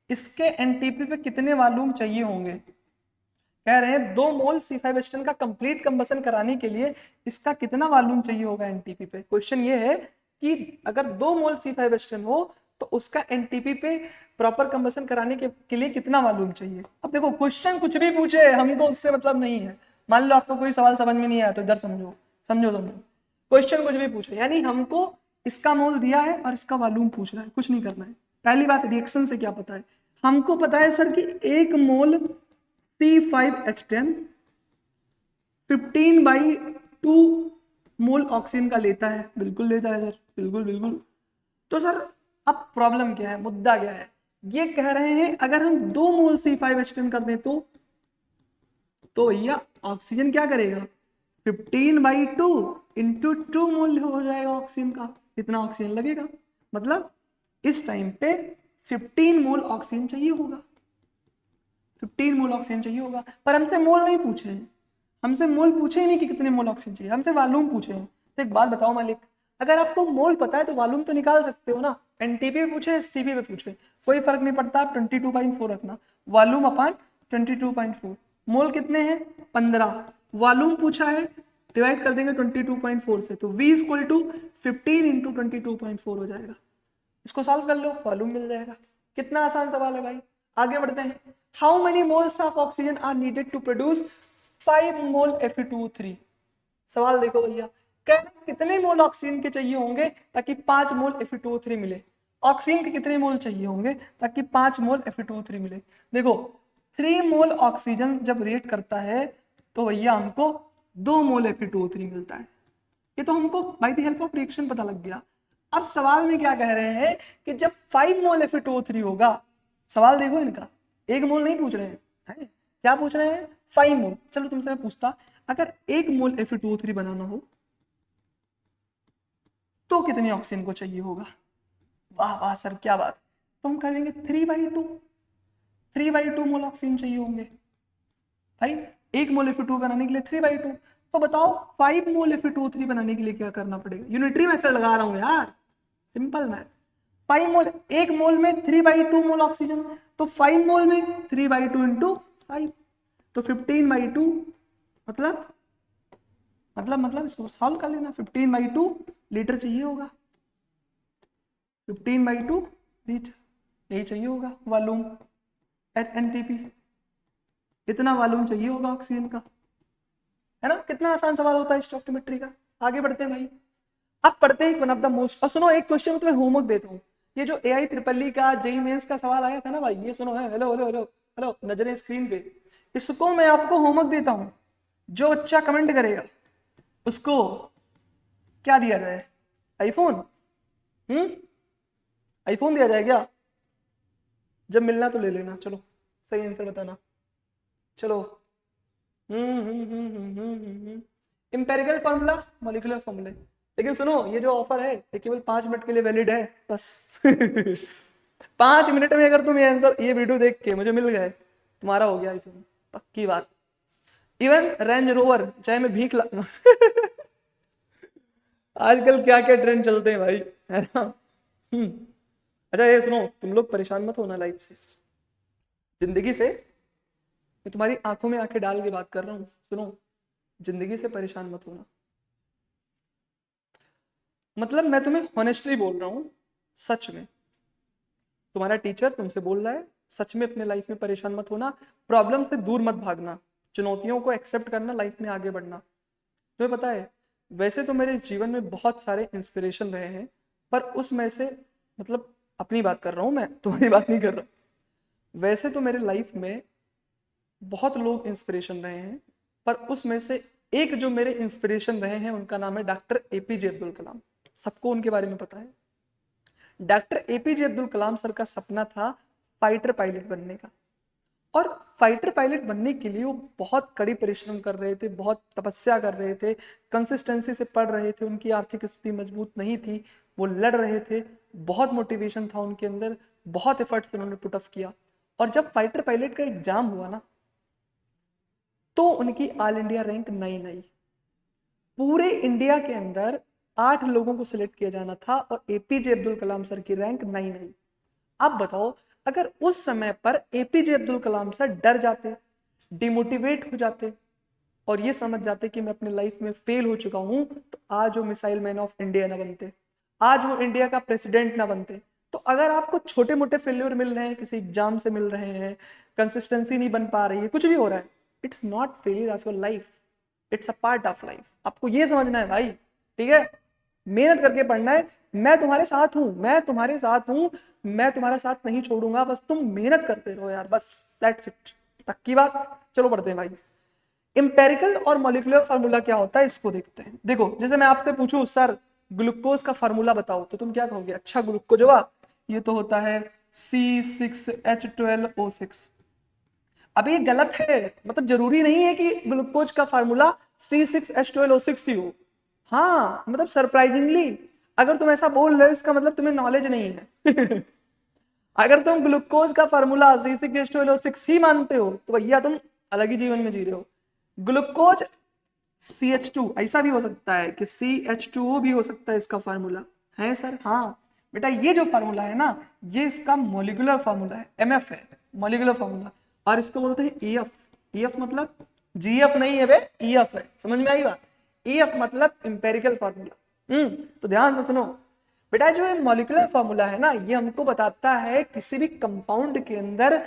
इसके एनटीपी पे कितने वॉल्यूम चाहिए होंगे। कह रहे हैं 2 मोल C5H10 का कंप्लीट कंबसन कराने के लिए इसका कितना वॉल्यूम चाहिए होगा एनटीपी पे। क्वेश्चन ये है कि अगर 2 मोल C5H10 हो तो उसका एनटीपी पे प्रॉपर कंबसन कराने के लिए कितना वॉल्यूम चाहिए। अब देखो क्वेश्चन कुछ भी पूछे हमको उससे मतलब नहीं है। मान लो आपको कोई सवाल समझ में नहीं आया तो इधर समझो, क्वेश्चन कुछ भी पूछे, यानी हमको इसका मोल दिया है और इसका वॉल्यूम पूछ रहा है, कुछ नहीं करना है। पहली बात, रिएक्शन से क्या पता है, हमको पता है सर कि 1 मोल C5H10 15/2 मोल ऑक्सीजन का लेता है। बिल्कुल लेता है सर, बिल्कुल। तो सर अब प्रॉब्लम क्या है, मुद्दा क्या है, ये कह रहे हैं अगर हम 2 मोल C5H10 कर दें तो भैया ऑक्सीजन क्या करेगा 15/2 इंटू 2 मोल हो जाएगा ऑक्सीजन का, इतना ऑक्सीजन लगेगा। मतलब इस टाइम पे 15 मोल ऑक्सीजन चाहिए होगा, 15 मोल ऑक्सीजन चाहिए होगा। पर हमसे मोल नहीं पूछे हैं, हमसे मोल पूछे ही नहीं कि कितने मोल ऑक्सीजन चाहिए, हमसे वॉल्यूम पूछे हैं। तो एक बात बताओ मालिक, अगर आपको मोल पता है तो वॉल्यूम तो निकाल सकते हो ना। एनटीपी पे पूछे एसटीपी पे पूछे कोई फर्क नहीं पड़ता, आप 22.4 रखना, वॉल्यूम अपान 22.4। मोल कितने हैं 15, वॉल्यूम पूछा है डिवाइड कर देंगे 22.4 से, तो V = 15 × 22.4 हो जाएगा। इसको सॉल्व कर लो, वॉल्यूम मिल जाएगा। कितना आसान सवाल है भाई, आगे बढ़ते हैं। How many moles of oxygen are needed to produce 5 mole Fe2O3। सवाल देखो भैया, कितने मोल ऑक्सीजन के चाहिए होंगे ताकि 5 मोल Fe2O3 मिले। ऑक्सीजन के कितने मोल चाहिए होंगे ताकि 5 मोल Fe2O3 मिले। देखो 3 मोल ऑक्सीजन जब रिएक्ट करता है तो भैया हमको 2 मोल Fe2O3 मिलता है। ये तो हमको by the help of reaction पता लग गया। अब सवाल में क्या कह रहे हैं कि जब 5 मोल Fe2O3 होगा, सवाल देखो इनका, 1 मोल नहीं पूछ रहे हैं, क्या पूछ रहे हैं 5 मोल। चलो तुमसे मैं पूछता, अगर 1 मोल Fe2O3 बनाना हो तो कितनी ऑक्सीजन को चाहिए होगा। वाह वाह सर क्या बात, तो हम कह देंगे 3/2 मोल ऑक्सीजन चाहिए होंगे भाई। 1 मोल Fe2 बनाने के लिए 3/2, तो बताओ 5 मोल Fe2O3 बनाने के लिए क्या करना पड़ेगा। यूनिटरी मेथड लगा रहा हूं यार, सिंपल मैथ। 5 मोल, 1 मोल में 3/2 मोल ऑक्सीजन, तो 5 मोल में 3/2 इंटू 5, तो 15/2 मतलब इसको सॉल्व कर लेना, 15/2 लीटर चाहिए होगा, 15/2 लीटर यही चाहिए होगा वॉल्यूम एट एनटीपी, इतना वॉल्यूम चाहिए होगा ऑक्सीजन का, है ना। कितना आसान सवाल होता है स्टोइकियोमेट्री का। आगे बढ़ते हैं भाई, अब पढ़ते हैं वन ऑफ द मोस्ट। अब सुनो, एक क्वेश्चन तुम्हें होमवर्क देता हूँ, ये जो AI ट्रिपल का जेईई मेंस का सवाल आया था ना भाई, ये सुनो है, हेलो हेलो हेलो हेलो, नजरें स्क्रीन पे, इसको मैं आपको होमवर्क देता हूँ। जो बच्चा कमेंट करेगा उसको क्या दिया जाए, आईफोन, आईफोन दिया जाए क्या, जब मिलना तो ले लेना। चलो सही आंसर बताना। चलो इंपेरिकल फॉर्मूला, मॉलिक्यूलर फॉर्मूले। लेकिन सुनो, ये जो ऑफर है ये केवल 5 मिनट के लिए वैलिड है बस। 5 मिनट में अगर तुम ये आंसर, ये वीडियो देख के मुझे मिल गए, तुम्हारा हो गया आईफोन, पक्की बात। इवन रेंज रोवर, चाहे मैं भीख ला आजकल क्या क्या ट्रेंड चलते हैं भाई, है ना। अच्छा ये सुनो, तुम लोग परेशान मत होना लाइफ से, जिंदगी से। मैं तुम्हारी आंखों में आंखें डाल के बात कर रहा हूँ, सुनो, जिंदगी से परेशान मत होना। मतलब मैं तुम्हें हॉनेस्टली बोल रहा हूँ, सच में। तुम्हारा टीचर तुमसे बोल रहा है, सच में अपने लाइफ में परेशान मत होना। प्रॉब्लम से दूर मत भागना, चुनौतियों को एक्सेप्ट करना, लाइफ में आगे बढ़ना। तुम्हें पता है, वैसे तो मेरे इस जीवन में बहुत सारे इंस्पिरेशन रहे हैं, पर उसमें से, मतलब अपनी बात कर रहा हूँ मैं, तुम्हारी बात नहीं कर रहा। वैसे तो मेरे लाइफ में बहुत लोग इंस्पिरेशन रहे हैं, पर उसमें से एक जो मेरे इंस्पिरेशन रहे हैं उनका नाम है डॉक्टर एपीजे अब्दुल कलाम। सबको उनके बारे में पता है। Doctor APJ Abdul Kalam sir का सपना था फाइटर पायलट बनने का, और फाइटर पायलट बनने के लिए वो बहुत कड़ी परिश्रम कर रहे थे, बहुत तपस्या कर रहे थे, कंसिस्टेंसी से पढ़ रहे थे। उनकी आर्थिक स्थिति मजबूत नहीं थी, वो लड़ रहे थे, बहुत मोटिवेशन था उनके अंदर, बहुत एफर्ट्स उन्होंने पुट ऑफ किया। और जब फाइटर पायलट का एग्जाम हुआ ना, तो उनकी ऑल इंडिया रैंक 9 आई। पूरे इंडिया के अंदर 8 लोगों को सिलेक्ट किया जाना था, और एपीजे अब्दुल कलाम सर की रैंक 9 आई। अब बताओ, अगर उस समय पर एपीजे अब्दुल कलाम सर डर जाते, डिमोटिवेट हो जाते, और ये समझ जाते कि मैं अपने लाइफ में फेल हो चुका हूं, तो आज वो मिसाइल मैन ऑफ इंडिया ना बनते, आज वो इंडिया का प्रेसिडेंट ना बनते। तो अगर आपको छोटे मोटे फेल्योर मिल रहे हैं, किसी एग्जाम से मिल रहे हैं, कंसिस्टेंसी नहीं बन पा रही है, कुछ भी हो रहा है, it's not failure of your life, it's a part of life. आपको ये समझना है भाई, ठीक है। मेहनत करके पढ़ना है, मैं तुम्हारे साथ हूं, मैं तुम्हारे साथ हूं, मैं तुम्हारा साथ नहीं छोड़ूंगा, बस तुम मेहनत करते रहो यार, बस दैट्स इट। पक्की बात। चलो पढ़ते हैं भाई। इंपेरिकल और मॉलिक्यूलर फार्मूला क्या होता है, इसको देखते हैं। देखो, जैसे मैं आपसे पूछूं सर ग्लूकोज का फार्मूला बताओ, तो तुम क्या कहोगे? अच्छा ग्लूकोज हुआ, ये तो होता है C6H12O6। अब ये गलत है, मतलब जरूरी नहीं है कि ग्लूकोज का फार्मूला C6H12O6 ही हो। हाँ, मतलब सरप्राइजिंगली अगर तुम ऐसा बोल रहे हो, इसका मतलब तुम्हें नॉलेज नहीं है। अगर तुम ग्लूकोज का फार्मूला C6H12O6 ही मानते हो, तो भैया तुम अलग ही जीवन में जी रहे हो। ग्लूकोज CH2 ऐसा भी हो सकता है कि CH2O भी हो सकता है इसका फार्मूला, है सर? हाँ बेटा, ये जो फार्मूला है ना, ये इसका मॉलिक्यूलर फार्मूला है, MF है, मॉलिक्यूलर फार्मूला। और इसको बोलते हैं EF। EF मतलब GF नहीं है बे, EF है। समझ में आई बात? EF मतलब इंपेरिकल फार्मूला। तो ध्यान से सुनो बेटा, जो ये मॉलिक्यूलर फार्मूला है ना, ये हमको बताता है किसी भी कंपाउंड के अंदर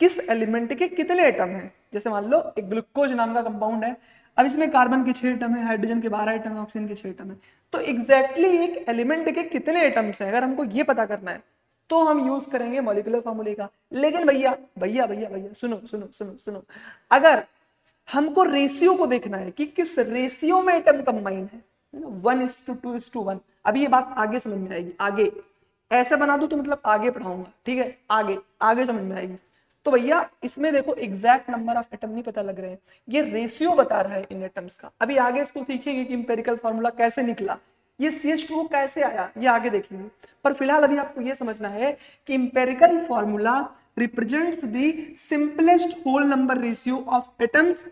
किस एलिमेंट के कितने एटम हैं। जैसे मान लो एक ग्लूकोज नाम का कंपाउंड है, अब इसमें कार्बन के 6 एटम है, हाइड्रोजन के 12 एटम है, ऑक्सीजन के 6 एटम है। तो एग्जैक्टली एक एलिमेंट के कितने एटम्स हैं, अगर हमको ये पता करना है, तो हम यूज करेंगे मॉलिक्यूलर फार्मूले का। लेकिन भैया भैया भैया भैया सुनो सुनो सुनो सुनो, अगर हमको रेशियो को देखना है कि किस रेशियो में एटम कंबाइन है, 1:2:1, अभी ये बात आगे समझ में आएगी। आगे ऐसे बना दूं तो मतलब आगे पढ़ाऊंगा, ठीक है, आगे आगे समझ में आएगी। तो भैया इसमें देखो, एग्जैक्ट नंबर ऑफ एटम नहीं पता लग रहे हैं, ये रेशियो बता रहा है इन एटम्स का। अभी आगे इसको सीखेंगे कि इंपेरिकल फार्मूला कैसे निकला, ये CH2O कैसे आया, ये आगे देखेंगे। पर फिलहाल अभी आपको ये समझना है कि empirical formula represents the simplest whole number ratio of atoms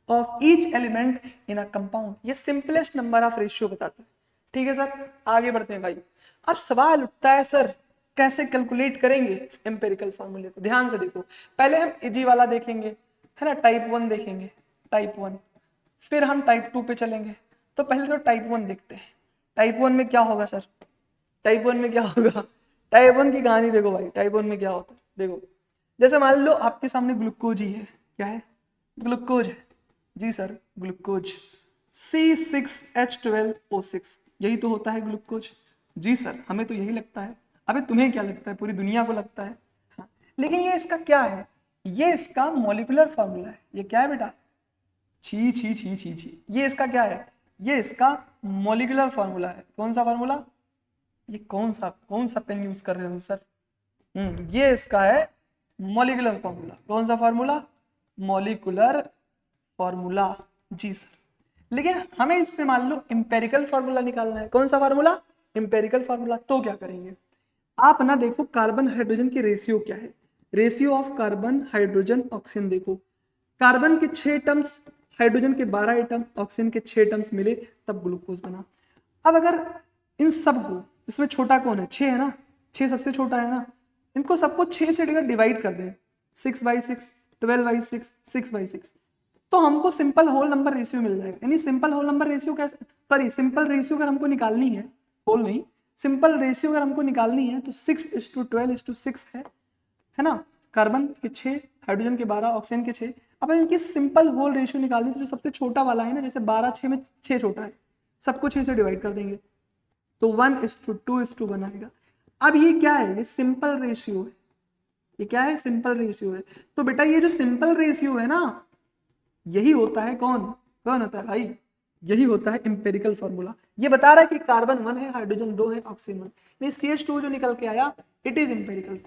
of each element in a compound. ये सिंपलेस्ट नंबर ऑफ रेशियो बताता है, ठीक है सर। आगे बढ़ते हैं भाई। अब सवाल उठता है सर कैसे कैलकुलेट करेंगे एम्पेरिकल फार्मूले को? ध्यान से देखो, पहले हम इजी वाला देखेंगे, है ना, टाइप 1 देखेंगे, टाइप 1, फिर हम टाइप 2 पे चलेंगे। तो पहले तो टाइप 1 देखते हैं। टाइप 1 में क्या होगा सर? टाइप 1 में क्या होगा? टाइप 1 की कहानी देखो भाई, टाइप 1 में क्या होता है देखो। जैसे मान लो आपके सामने ग्लूकोज ही है, क्या है? ग्लूकोज है जी सर, ग्लूकोज C6H12O6, यही तो होता है ग्लूकोज। जी सर, हमें तो यही लगता है। अबे तुम्हें क्या लगता है? पूरी दुनिया को लगता है। हाँ, लेकिन ये इसका क्या है? ये इसका मॉलिक्यूलर फार्मूला है। ये क्या है बेटा? छी छी छी छी छी, ये इसका क्या है? ये इसका मॉलिक्यूलर फार्मूला है। कौन सा फार्मूला? ये कौन सा पेन यूज कर रहे हो सर? ये इसका है मॉलिक्यूलर फार्मूला। कौन सा फार्मूला? मॉलिक्यूलर फार्मूला, जी सर। लेकिन हमें इससे मान लो इंपेरिकल फार्मूला निकालना है। कौन सा फार्मूला? Empirical formula. तो क्या करेंगे आप ना, देखो कार्बन हाइड्रोजन की रेशियो क्या है, ratio of carbon hydrogen oxygen. देखो कार्बन के 6 टर्म्स, हाइड्रोजन के 12 एटम, ऑक्सीजन के 6 टर्म्स मिले तब ग्लूकोज बना। अब अगर इन सबको, इसमें छोटा कौन है, 6 है ना, 6 सबसे छोटा है ना, इनको सबको 6 से डिवाइड कर दें, 6/6, 12/6, 6/6, तो हमको सिंपल होल नंबर रेशियो मिल जाएगा। यानी सिंपल होल नंबर रेशियो कैसे, सॉरी सिंपल रेशियो अगर हमको निकालनी है, होल नहीं, सिंपल रेशियो अगर हमको निकालनी है तो 6:12:6 है ना। कार्बन के 6, हाइड्रोजन के 12, ऑक्सीजन के 6। अब इनकी सिंपल होल रेशियो निकालनी तो जो सबसे छोटा वाला है ना, जैसे 12 6 में 6 छोटा है, सबको 6 से डिवाइड कर देंगे तो 1:2:1 आएगा। अब ये क्या है, ये सिंपल रेशियो है, ये क्या है, सिंपल रेशियो है। तो बेटा ये जो सिंपल रेशियो है ना, यही होता है कौन, कौन होता है भाई, यही होता है इंपेरिकल फॉर्मूला। ये बता रहा है कि कार्बन 1 है, हाइड्रोजन 2 है, ऑक्सीजन 1, नहीं CH2 जो निकल के आया इट इज इंपेरिकल।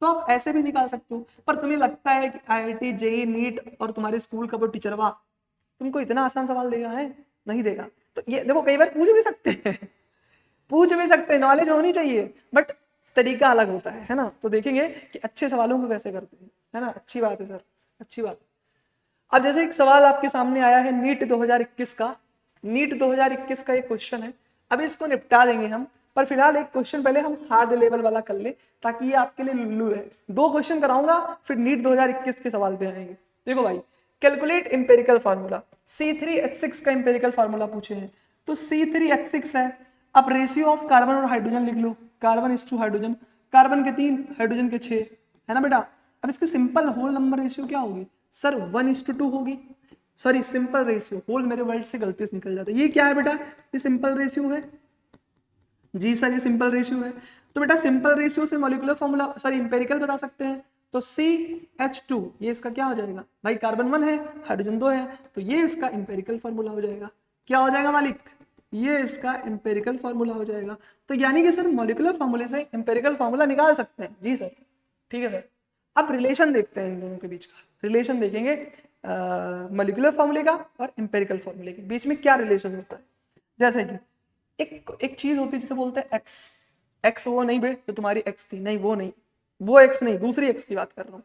तो आप ऐसे भी निकाल सकते हो, पर तुम्हें लगता है कि IIT JEE नीट और तुम्हारे स्कूल का वो टीचरवा तुमको इतना आसान सवाल देगा है, नहीं देगा। तो ये देखो कई बार पूछ भी सकते हैं पूछ भी सकते हैं, नॉलेज होनी चाहिए, बट तरीका अलग होता है ना। तो देखेंगे कि अच्छे सवालों को कैसे करते हैं, है ना। अच्छी बात है सर, अच्छी बात। अब जैसे एक सवाल आपके सामने आया है नीट 2021 का, नीट 2021 का एक क्वेश्चन है, अभी इसको निपटा देंगे हम, पर फिलहाल एक क्वेश्चन पहले हम हार्ड लेवल वाला कर ले ताकि ये आपके लिए लुल्लू है। 2 क्वेश्चन कराऊंगा फिर नीट 2021 के सवाल पे आएंगे। देखो भाई, कैलकुलेट इंपेरिकल फार्मूला, C3H6 का इंपेरिकल फार्मूला पूछे हैं, तो C3H6 है। अब रेशियो ऑफ कार्बन और हाइड्रोजन लिख लो, carbon is to hydrogen, carbon के 3, हाइड्रोजन के 6, है ना बेटा। अब इसकी सिंपल होल नंबर रेशियो क्या होगी सर, 1:2 होगी। सॉरी सिंपल रेशियो, होल मेरे वर्ड से गलती से निकल जाता है। ये क्या है बेटा, ये सिंपल रेशियो है जी सर, ये सिंपल रेशियो है। तो बेटा सिंपल रेशियो से मॉलिक्यूलर फॉर्मूला, सॉरी इंपेरिकल बता सकते हैं। तो CH2 ये इसका क्या हो जाएगा भाई, कार्बन 1 है, हाइड्रोजन 2 है, तो ये इसका इंपेरिकल फॉर्मूला हो जाएगा। क्या हो जाएगा मालिक, ये इसका इंपेरिकल फॉर्मूला हो जाएगा। तो यानी कि सर मॉलिक्यूलर फॉर्मूले से इंपेरिकल फॉर्मूला निकाल सकते हैं जी सर, ठीक है सर। अब रिलेशन देखते हैं इन दोनों के बीच का, रिलेशन देखेंगे मॉलिक्यूलर फॉर्मूले का और इंपेरिकल फॉर्मूले के बीच में क्या रिलेशन होता है। जैसे कि एक चीज होती है जिसे बोलते हैं एक्स, एक्स वो नहीं बे जो तुम्हारी एक्स थी, नहीं वो नहीं, वो एक्स नहीं, दूसरी एक्स की बात कर रहा हूं।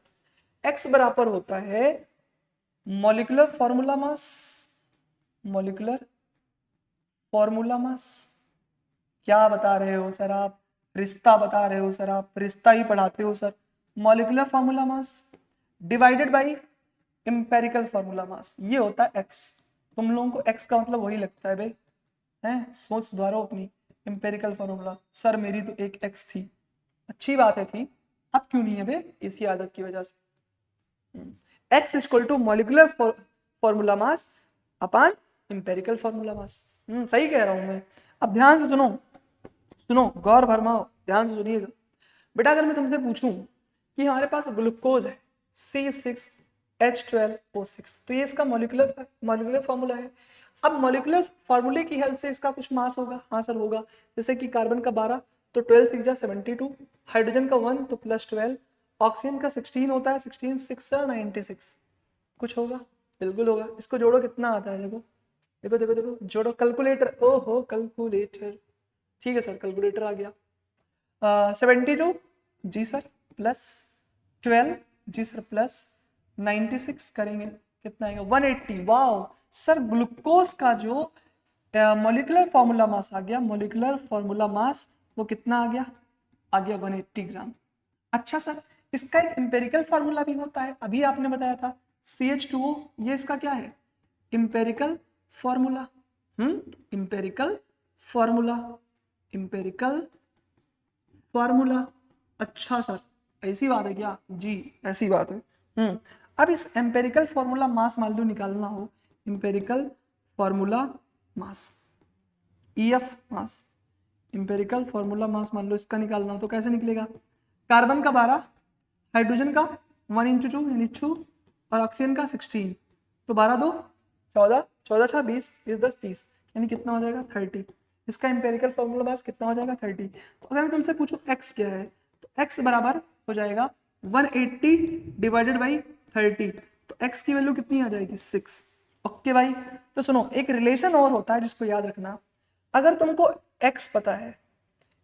एक्स बराबर होता है मॉलिक्यूलर फॉर्मूला मास, मॉलिक्यूलर फॉर्मूला मास। क्या बता रहे हो सर आप, रिश्ता बता रहे हो सर आप, रिश्ता ही पढ़ाते हो sir. Molecular formula mass divided by empirical formula मास, ये होता है एक्स। तुम लोगों को एक्स का मतलब वही लगता है भाई, हैं सोच सुधारो अपनी। इंपेरिकल फॉर्मूला, सर मेरी तो एक एक्स थी, अच्छी बात है थी, अब क्यों नहीं है बे, इसी आदत की वजह से। X equal to molecular formula mass upon empirical formula mass. सही कह रहा हूं मैं। अब ध्यान से सुनो, सुनो गौर भरमाओ, ध्यान से सुनिएगा बेटा। अगर मैं तुमसे पूछूं कि हमारे पास ग्लूकोज है C6H12O6, तो ये इसका मॉलिक्यूलर फॉर्मूला है। अब मॉलिक्यूलर फॉर्मूले की हेल्प से इसका कुछ मास होगा, हाँ सर होगा। जैसे कि कार्बन का 12 तो 12 6 जा 72, हाइड्रोजन का 1 तो +12, ऑक्सीजन का 16 होता है, 16 6 96, कुछ होगा, बिल्कुल होगा। इसको जोड़ो कितना आता है, देखो देखो देखो देखो, जोड़ो कैलकुलेटर, ओहो कैलकुलेटर, ठीक है सर कैलकुलेटर आ गया। 72 जी सर +12 जी सर +96 करेंगे कितना आएगा 180। वाओ सर, ग्लूकोज का जो मॉलिक्यूलर फॉर्मूला मास आ गया, मॉलिक्यूलर फॉर्मूला मास वो कितना आ गया 180 ग्राम। अच्छा सर, इसका एक इंपेरिकल फार्मूला भी होता है, अभी आपने बताया था CH2O, ये इसका क्या है empirical formula. Empirical formula, empirical formula. अच्छा सर ऐसी बात है क्या जी, ऐसी बात है। अब इस एम्पेरिकल फॉर्मूला मास मान लो निकालना हो, इंपेरिकल फॉर्मूला मास EF मास, इंपेरिकल फॉर्मूला मास मान लो इसका निकालना हो तो कैसे निकलेगा, कार्बन का 12, हाइड्रोजन का 1 × 2 यानी 2 और ऑक्सीजन का 16, तो 12 2 14, 14 6 20, 20 10 30, यानी कितना हो जाएगा 30। इसका इंपेरिकल फॉर्मूला मास कितना हो जाएगा 30। तो अगर मैं तुमसे पूछूं x क्या है, तो x बराबर हो जाएगा 180 डिवाइडेड बाई 30, तो x की वैल्यू कितनी आ जाएगी 6। ओके भाई, तो सुनो एक रिलेशन और होता है जिसको याद रखना, अगर तुमको x पता है,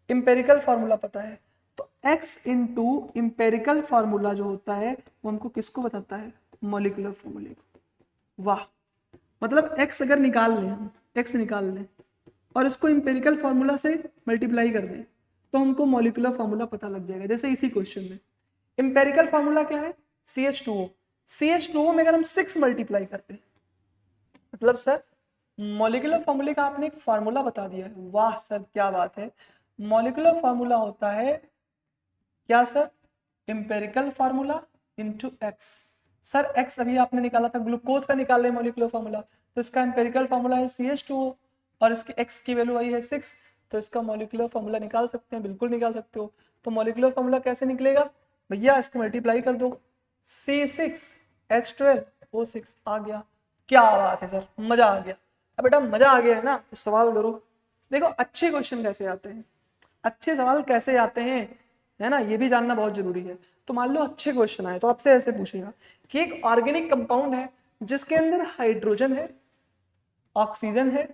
इंपेरिकल फार्मूला पता है, तो x इंटू इंपेरिकल फार्मूला जो होता है वो हमको किसको बताता है, मॉलिक्यूलर फॉर्मूले को। वाह, मतलब x अगर निकाल लें, हम x निकाल लें और इसको इंपेरिकल फार्मूला से मल्टीप्लाई कर दें तो हमको मॉलिक्यूलर फार्मूला पता लग जाएगा। जैसे इसी क्वेश्चन में इंपेरिकल फार्मूला क्या है, CH2O। CH2O में अगर हम 6 मल्टीप्लाई करते हैं, मतलब सर मॉलिक्यूलर फार्मूले का आपने एक फार्मूला बता दिया है। वाह सर क्या बात है, मॉलिक्यूलर फार्मूला होता है क्या sir, empirical formula into x। Sir x अभी आपने निकाला था, ग्लूकोज का निकाल रहे मॉलिक्यूलर फार्मूला, तो इसका इंपेरिकल फार्मूला है CH2O और इसकी x की वैल्यू आई है 6, तो इसका मॉलिक्यूलर फार्मूला निकाल सकते हैं, बिल्कुल निकाल सकते हो। तो मॉलिक्यूलर फार्मूला कैसे निकलेगा भैया, इसको मल्टीप्लाई कर दो, C6H12O6 आ गया। क्या बात है सर, मजा आ गया। अब बेटा मजा आ गया है ना, तो सवाल करो। देखो अच्छे क्वेश्चन कैसे आते हैं, अच्छे सवाल कैसे आते हैं, है ना, ये भी जानना बहुत जरूरी है। तो मान लो अच्छे क्वेश्चन आए तो आपसे ऐसे पूछेगा कि एक ऑर्गेनिक कंपाउंड है जिसके अंदर हाइड्रोजन है, ऑक्सीजन है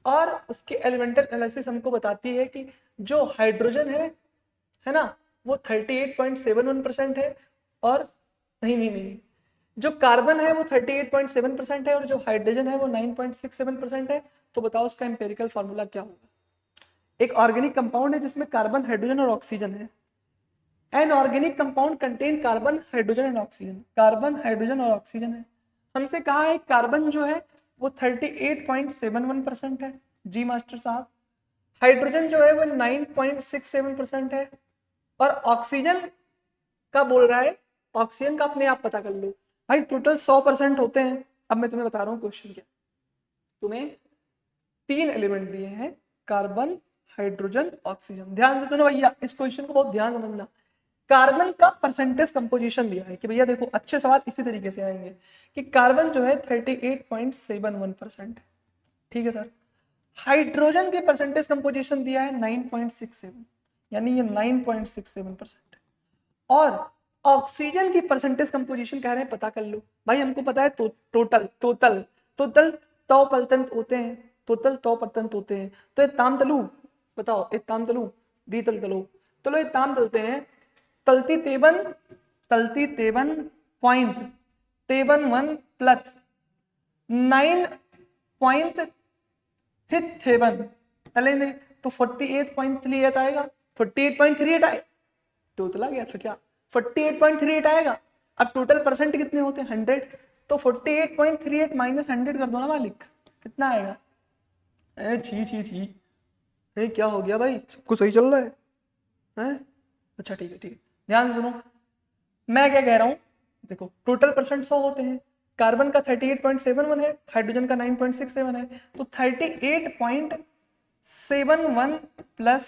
और उसके एलिमेंटल एनालिसिस हमको बताती है कि जो हाइड्रोजन है ना, वो 38.71% है और नहीं, जो कार्बन है वो 38.7% है और जो हाइड्रोजन है वो 9.67% है। तो बताओ उसका एम्पेरिकल फार्मूला क्या होगा। एक ऑर्गेनिक कंपाउंड है जिसमें कार्बन, हाइड्रोजन और ऑक्सीजन है। An organic compound contain carbon, hydrogen and oxygen. Carbon, hydrogen और ऑक्सीजन है। हमसे कहा है कार्बन जो है वो 38.71% है जी मास्टर साहब, हाइड्रोजन जो है वो 9.67% है और ऑक्सीजन का बोल रहा है, ऑक्सीजन का अपने आप पता कर लो भाई, टोटल 100% होते हैं। अब मैं तुम्हें बता रहा हूँ क्वेश्चन क्या, तुम्हें 3 एलिमेंट दिए हैं, कार्बन, हाइड्रोजन, ऑक्सीजन। ध्यान से सुनो भैया, इस क्वेश्चन को बहुत ध्यान समझना। कार्बन का परसेंटेज कंपोजिशन दिया है कि भैया देखो अच्छे सवाल इसी तरीके से आएंगे कि कार्बन जो है 38.71% है, ठीक है सर। हाइड्रोजन के परसेंटेज कंपोजिशन दिया है 9.67, यानी ये 9.67% है। और ऑक्सीजन की परसेंटेज कंपोजिशन कह रहे हैं पता कर लो भाई, हमको पता है टोटल तो परतंत होते हैं, टोटल तो परतंत होते हैं। तो एक ताम तलू बताओ, एक ताम तलू दी तल तलो, चलो एक ताम तलते हैं, तलती तेवन पॉइंट तेवन वन प्लस 9.37 तलेंगे तो 48.38 आएगा। 48.38 आए तो उतला गया था क्या, 48.38 आएगा। अब टोटल परसेंट कितने होते हैं 100, तो 48.38 माइनस 100 कर दो ना मालिक, कितना आएगा। छी क्या हो गया भाई, सबको सही चल रहा है? अच्छा ठीक है, ध्यान से सुनो मैं क्या कह रहा हूं। देखो टोटल परसेंट 100 होते हैं, कार्बन का 38.71 है, हाइड्रोजन का 9.67 है, तो 38.71 प्लस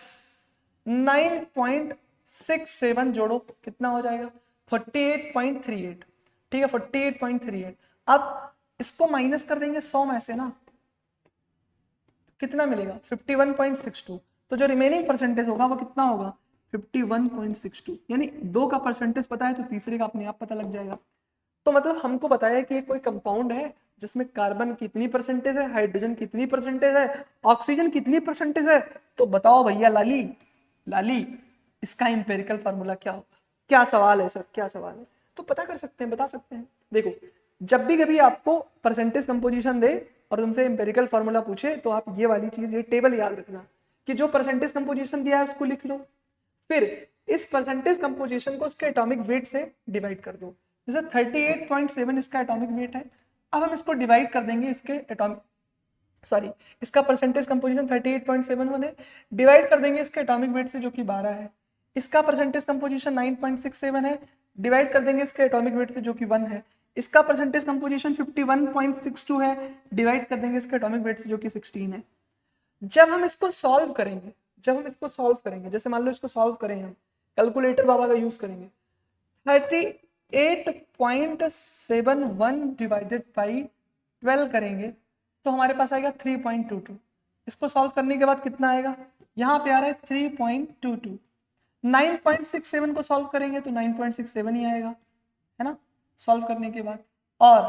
9.67 जोड़ो कितना हो जाएगा 48.38, ठीक है 48.38। अब इसको माइनस कर देंगे 100 में से ना, कितना मिलेगा 51.62, तो जो रिमेनिंग परसेंटेज होगा वो कितना होगा 51.62, यानी 2 का परसेंटेज पता है तो तीसरे का अपने आप पता लग जाएगा। तो मतलब हमको बताया कि कोई कंपाउंड है जिसमें कार्बन कितनी परसेंटेज है, हाइड्रोजन कितनी परसेंटेज है, ऑक्सीजन कितनी परसेंटेज है, तो बताओ भैया लाली इसका इंपेरिकल फार्मूला क्या होगा। क्या सवाल है सर, क्या सवाल है, तो पता कर सकते हैं, बता सकते हैं। देखो जब भी कभी आपको परसेंटेज कंपोजिशन दे और तुमसे इंपेरिकल फार्मूला पूछे तो आप ये वाली चीज, ये टेबल याद रखना कि जो परसेंटेज कंपोजिशन दिया है उसको लिख लो, फिर इस परसेंटेज कंपोजिशन को उसके एटॉमिक वेट से डिवाइड कर दो। जैसे 38.7 इसका एटॉमिक वेट है, अब हम इसको डिवाइड कर देंगे इसके इसका परसेंटेज कंपोजिशन 38.71 है, डिवाइड कर देंगे इसके एटॉमिक वेट से जो कि 12 है। इसका परसेंटेज कंपोजिशन 9.67 है, डिवाइड कर देंगे इसके एटॉमिक वेट से जो कि 1 है। इसका परसेंटेज कंपोजिशन 51.62 है, डिवाइड कर देंगे इसके एटॉमिक वेट से जो कि 16 है। जब हम इसको सॉल्व करेंगे, जैसे मान लो इसको सॉल्व करें, हम कैलकुलेटर बाबा का यूज करेंगे, 38.71 डिवाइडेड बाई 12 करेंगे तो हमारे पास आएगा 3.22। इसको सॉल्व करने के बाद कितना आएगा, यहाँ पे आ रहा है 3.22। 9.67 को सॉल्व करेंगे तो 9.67 ही आएगा, है ना सॉल्व करने के बाद। और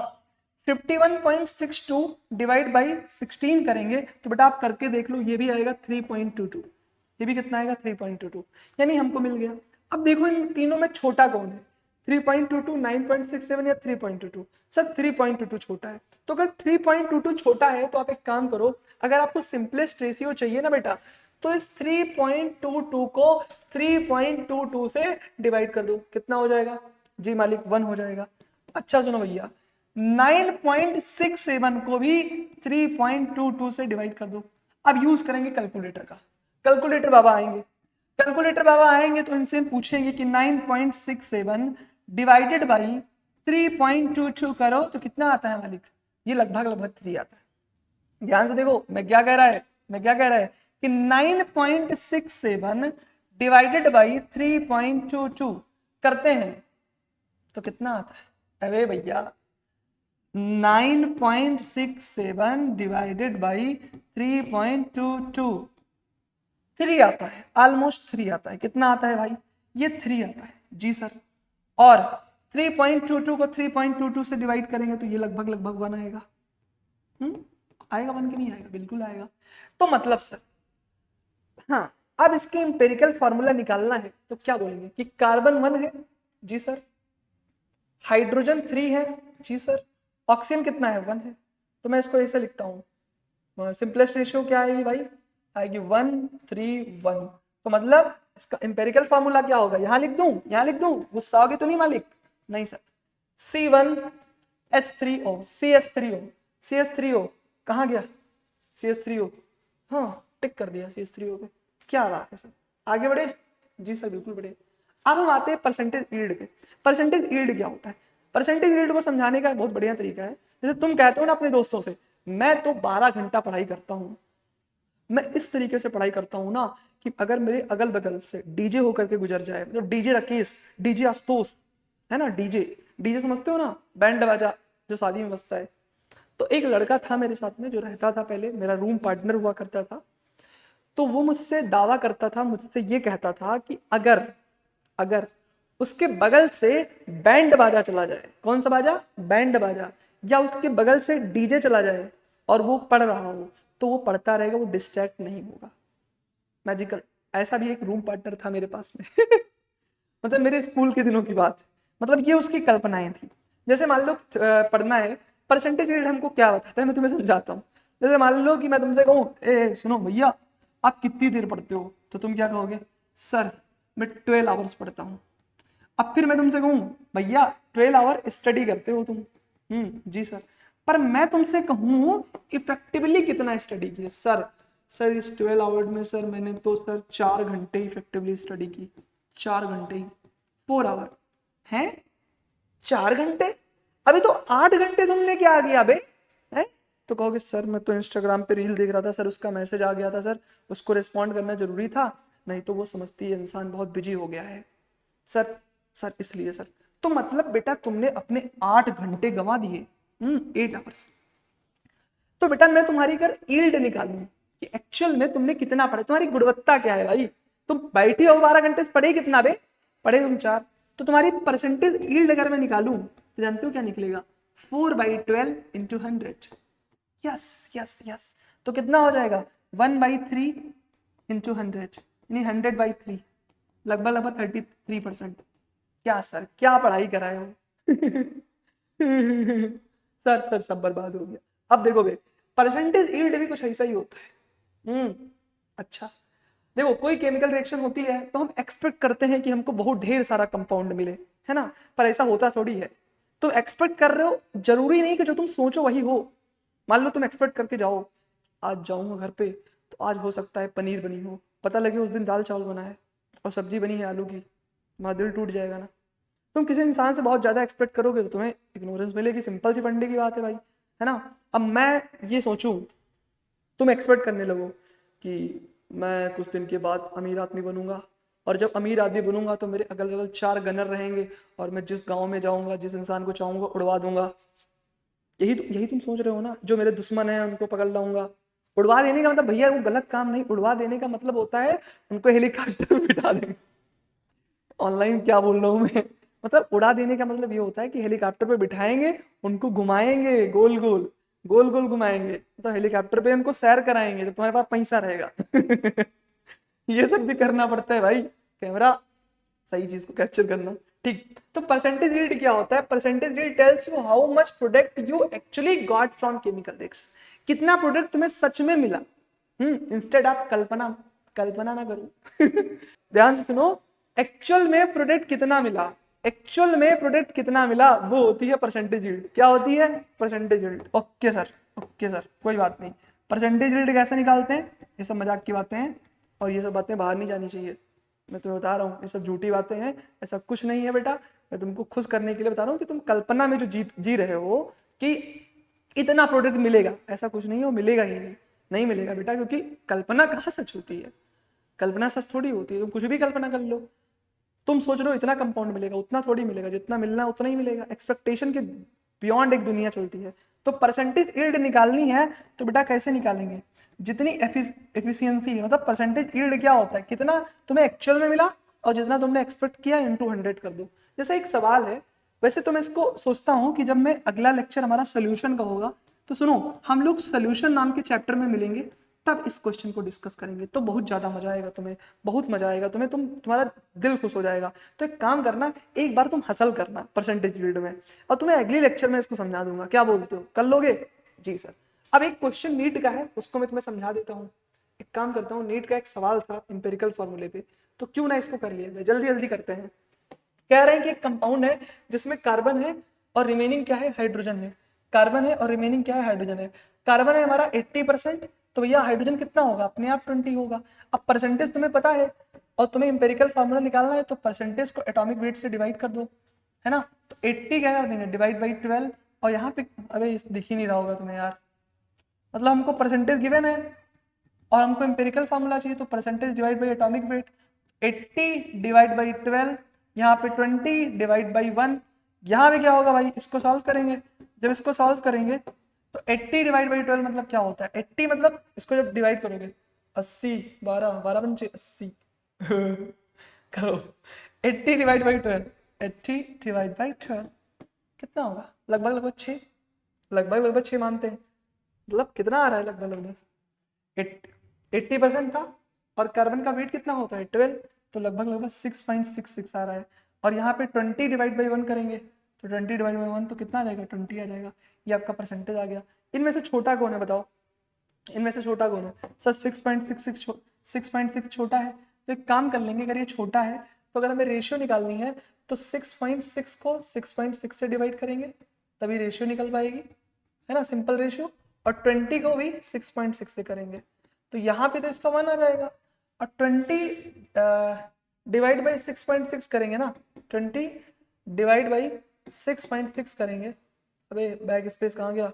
51.62 डिवाइड बाई 16 करेंगे तो बेटा आप करके देख लो, ये भी आएगा 3.22, ये भी कितना आएगा 3.22, यानी हमको मिल गया। अब देखो इन तीनों में छोटा कौन है, 3.22, 9.67 या 3.22? सर 3.22 छोटा है। तो अगर 3.22 छोटा है तो आप एक काम करो, अगर आपको सिंपलेस्ट रेशियो चाहिए ना बेटा, तो इस 3.22 को 3.22 से डिवाइड कर दो, कितना हो जाएगा जी मालिक? 1 हो जाएगा। अच्छा सुनो भैया, 9.67 को भी 3.22 से डिवाइड कर दो। अब यूज करेंगे कैलकुलेटर का। कैलकुलेटर बाबा आएंगे, कैलकुलेटर बाबा आएंगे तो इनसे पूछेंगे कि 9.67 डिवाइडेड बाई 3.22 करो तो कितना आता है मालिक? ये लगभग लगभग 3 आता है। ध्यान से देखो मैं क्या कह रहा है, मैं क्या कह रहा है कि 9.67 डिवाइडेड बाई 3.22 करते हैं तो कितना आता है? अरे भैया 9.67 डिवाइडेड बाई 3.22 3 आता है, ऑलमोस्ट 3 आता है। कितना आता है भाई? ये 3 आता है जी सर। और 3.22 को 3.22 से डिवाइड करेंगे तो ये लगभग लगभग 1 आएगा। आएगा 1 कि नहीं आएगा? बिल्कुल आएगा। तो मतलब सर, हाँ, अब इसके इंपेरिकल फॉर्मूला निकालना है तो क्या बोलेंगे कि कार्बन 1 है जी सर, हाइड्रोजन 3 है जी सर, ऑक्सीजन कितना है? 1 है। तो मैं इसको ऐसे लिखता हूँ, सिंपलेस्ट रेशियो क्या आएगी भाई? आएगी 1 3 1। तो मतलब इसका इंपेरिकल फार्मूला क्या होगा? यहां लिख दूं, यहां लिख दूं? गुस्सा होगे तो नहीं मालिक? नहीं सर, C1H3O, CH3O, CH3O कहाँ गया? CH3O, हाँ टिक कर दिया CH3O पे। क्या बात है सर, आगे बढ़े? जी सर बिल्कुल बढ़े। अब हम आते हैं परसेंटेज यील्ड पे। परसेंटेज यील्ड क्या होता है? परसेंटेज यील्ड को समझाने का बहुत बढ़िया तरीका है। जैसे तुम कहते हो ना अपने दोस्तों से, मैं तो 12 घंटा पढ़ाई करता हूँ, मैं इस तरीके से पढ़ाई करता हूँ ना कि अगर मेरे अगल बगल से डीजे होकर के गुजर जाए, मतलब डीजे राकेश, डीजे आशुतोष, है ना, डीजे, डीजे समझते हो ना, बैंड बाजा जो शादी में बजता है। तो एक लड़का था मेरे साथ में जो रहता था, पहले मेरा रूम पार्टनर हुआ करता था। तो वो मुझसे दावा करता था, मुझसे ये कहता था कि अगर अगर उसके बगल से बैंड बाजा चला जाए, कौन सा बाजा? बैंड बाजा, या उसके बगल से डीजे चला जाए और वो पढ़ रहा हो, तो वो पढ़ता रहेगा, वो डिस्ट्रैक्ट नहीं होगा। मैजिकल। ऐसा भी एक रूम पार्टनर था मेरे पास में मतलब मेरे स्कूल के दिनों की बात है। मतलब ये उसकी कल्पनाएं थी। जैसे मान लो पढ़ना है, परसेंटेज रेट हमको क्या बताता है, मैं तुम्हें समझाता हूँ। जैसे मान लो कि मैं तुमसे कहूँ, ए सुनो भैया, आप कितनी देर पढ़ते हो? तो तुम क्या कहोगे? सर मैं 12 आवर्स पढ़ता हूँ। अब फिर मैं तुमसे कहूँ, भैया 12 आवर स्टडी करते हो तुम? जी सर। पर मैं तुमसे कहूँ इफेक्टिवली कितना स्टडी किए? सर इस 12 आवर में सर मैंने तो सर 4 घंटे इफेक्टिवली स्टडी की, 4 घंटे ही, 4 आवर हैं, 4 घंटे? अभी तो 8 घंटे तुमने क्या किया बे? है? तो कहोगे सर मैं तो इंस्टाग्राम पे रील देख रहा था सर, उसका मैसेज आ गया था सर, उसको रिस्पॉन्ड करना जरूरी था, नहीं तो वो समझती है इंसान बहुत बिजी हो गया है सर इसलिए सर। तो मतलब बेटा तुमने अपने 8 घंटे गंवा दिए, 8 आवर्स। तो बेटा मैं तुम्हारी अगर यील्ड निकालूं कि एक्चुअल में तुमने कितना पढ़ा, तुम्हारी गुणवत्ता क्या है भाई? तुम बैठी हो 12 घंटे से, पढ़े कितना बे? पढ़े तुम 4। तो तुम्हारी परसेंटेज यील्ड अगर मैं निकालूं तो जानते हो क्या निकलेगा? 4/12 इंटू 100। Yes yes yes. तो कितना हो जाएगा? 1/3 इंटू 100, यानी 100/3, लगभग लगभग 33%। क्या सर, क्या पढ़ाई कराए हो सर सब बर्बाद हो गया। अब देखो बे, परसेंटेज यील्ड भी कुछ ऐसा ही होता है। अच्छा, देखो कोई केमिकल रिएक्शन होती है तो हम एक्सपेक्ट करते हैं कि हमको बहुत ढेर सारा कंपाउंड मिले, है ना, पर ऐसा होता थोड़ी है। तुम एक्सपेक्ट कर रहे हो, जरूरी नहीं कि जो तुम सोचो वही हो। मान लो तुम एक्सपेक्ट करके जाओ, आज जाऊंगा घर पे तो आज हो सकता है पनीर बनी हो, पता लगे उस दिन दाल चावल बना है और सब्जी बनी है आलू की, तुम्हारा दिल टूट जाएगा ना। तुम किसी इंसान से बहुत ज्यादा एक्सपेक्ट करोगे तो तुम्हें इग्नोरेंस मिलेगी, सिंपल सी फंडे की बात है भाई, है ना। अब मैं ये सोचूं, तुम एक्सपेक्ट करने लगो कि मैं कुछ दिन के बाद अमीर आदमी बनूंगा, और जब अमीर आदमी बनूंगा तो मेरे अगल बगल 4 गनर रहेंगे और मैं जिस गांव में जाऊंगा, जिस इंसान को चाहूंगा उड़वा दूंगा। यही तुम सोच रहे हो ना? जो मेरे दुश्मन हैं उनको पकड़ लाऊंगा। उड़वा देने का मतलब भैया वो गलत काम नहीं, उड़वा देने का मतलब होता है उनको हेलीकॉप्टर में बिठा देंगे। ऑनलाइन क्या बोल रहा हूँ मैं, मतलब उड़ा देने का मतलब ये होता है कि हेलीकॉप्टर पे बिठाएंगे, उनको घुमाएंगे, गोल गोल गोल गोल घुमाएंगे, तो हेलीकॉप्टर पे उनको सैर कराएंगे जब तुम्हारे पास पैसा रहेगा ये सब भी करना पड़ता है भाई, कैमरा सही चीज को कैप्चर करना, ठीक, तो परसेंटेज यील्ड क्या होता है? Percentage yield tells you how much product you actually got from chemical reaction, कितना प्रोडक्ट तुम्हें सच में मिला। इंस्टेड आप कल्पना ना करो ध्यान से सुनो, एक्चुअल में प्रोडक्ट कितना मिला, एक्चुअल में प्रोडक्ट कितना मिला, वो होती है परसेंटेज यील्ड। क्या होती है? Percentage yield. Okay sir, okay sir, कोई बात नहीं। परसेंटेज यील्ड कैसे निकालते हैं? ये सब मजाक की बातें हैं और ये सब बातें बाहर नहीं जानी चाहिए, मैं तुम्हें बता रहा हूँ, ये सब झूठी बातें हैं, ऐसा कुछ नहीं है बेटा। मैं तुमको खुश करने के लिए बता रहा हूँ कि तुम कल्पना में जो जी रहे हो कि इतना प्रोडक्ट मिलेगा, ऐसा कुछ नहीं है, वो मिलेगा ही नहीं मिलेगा बेटा, क्योंकि कल्पना कहाँ सच होती है, कल्पना सच थोड़ी होती है। तुम कुछ भी कल्पना कर लो, तुम सोच रहे हो इतना कंपाउंड मिलेगा, उतना थोड़ी मिलेगा, जितना मिलना है उतना ही मिलेगा। एक्सपेक्टेशन के बियॉन्ड एक दुनिया चलती है। तो परसेंटेज यील्ड निकालनी है तो बेटा कैसे निकालेंगे? जितनी एफिशिएंसी है, मतलब परसेंटेज यील्ड क्या होता है, कितना तुम्हें एक्चुअल में मिला और जितना तुमने एक्सपेक्ट किया इनटू 100 कर दो। जैसे एक सवाल है, वैसे तो मैं इसको सोचता हूँ कि जब मैं अगला लेक्चर हमारा सोल्यूशन का होगा, तो सुनो, हम लोग सोल्यूशन नाम के चैप्टर में मिलेंगे, तब इस क्वेश्चन को डिस्कस करेंगे, तो बहुत ज्यादा मजा आएगा तुम्हें, बहुत मजा आएगा तुम्हें, तुम्हारा दिल खुश हो जाएगा। तो एक काम करना, एक बार तुम हसल करना परसेंटेज यील्ड में, और तुम्हें अगली लेक्चर में इसको समझा दूंगा। क्या बोलते हो, कर लोगे? जी सर। अब एक क्वेश्चन नीट का है, उसको मैं तुम्हें समझा देता हूँ। एक काम करता हूँ, नीट का एक सवाल था इंपेरिकल फॉर्मूले पे, तो क्यों ना इसको कर लिया जाए, जल्दी जल्दी करते हैं। कह रहे हैं कि एक कंपाउंड है जिसमें कार्बन है और रिमेनिंग क्या है, हाइड्रोजन है। कार्बन है और रिमेनिंग क्या है, हाइड्रोजन है। कार्बन है हमारा 80%, तो भैया हाइड्रोजन कितना होगा, अपने आप 20 होगा। अब परसेंटेज तुम्हें पता है और तुम्हें इंपेरिकल फार्मूला निकालना है, तो परसेंटेज को एटॉमिक वेट से डिवाइड कर दो, है ना। तो 80 क्या कर देंगे, डिवाइड बाई 12। और यहाँ पे अबे दिख ही नहीं रहा होगा तुम्हें यार, मतलब हमको परसेंटेज गिवन है और हमको इंपेरिकल फार्मूला चाहिए, तो percentage divide by atomic weight, 80 divide by 12, यहाँ पे 20 डिवाइड बाई 1। यहाँ पे क्या होगा भाई, इसको सॉल्व करेंगे। जब इसको सॉल्व करेंगे तो 80 डिवाइड बाई 12 मतलब क्या होता है, 80 मतलब इसको जब डिवाइड करोगे 80, 12 12 पंचे 80 करो, 80 डिवाइड बाई 12, 80 डिवाइड बाई 12 कितना होगा, लगभग लगभग 6, लगभग लगभग 6 मानते हैं, मतलब कितना आ रहा है, लगभग लगभग 80% था और कार्बन का वेट कितना होता है 12, तो लगभग लगभग 6.66 आ रहा है। और यहाँ पे 20 डिवाइड बाई 1 करेंगे तो 20 डिवाइड बाई 1 तो कितना आ जाएगा, 20 आ जाएगा। ये आपका परसेंटेज आ गया। इनमें से छोटा कौन है बताओ, इनमें से छोटा कौन है सर? 6.66 छोटा है, तो एक काम कर लेंगे, अगर ये छोटा है तो अगर हमें रेशियो निकालनी है तो 6.6 को 6.6 से डिवाइड करेंगे, तभी रेशियो निकल पाएगी, है ना, सिंपल रेशियो। और 20 को भी 6.6 से करेंगे, तो यहाँ पे तो इसका 1 आ जाएगा। और 20 डिवाइड बाई 6.6 करेंगे ना, 20 डिवाइड बाई 6.6 करेंगे, अबे बैक स्पेस कहाँ गया,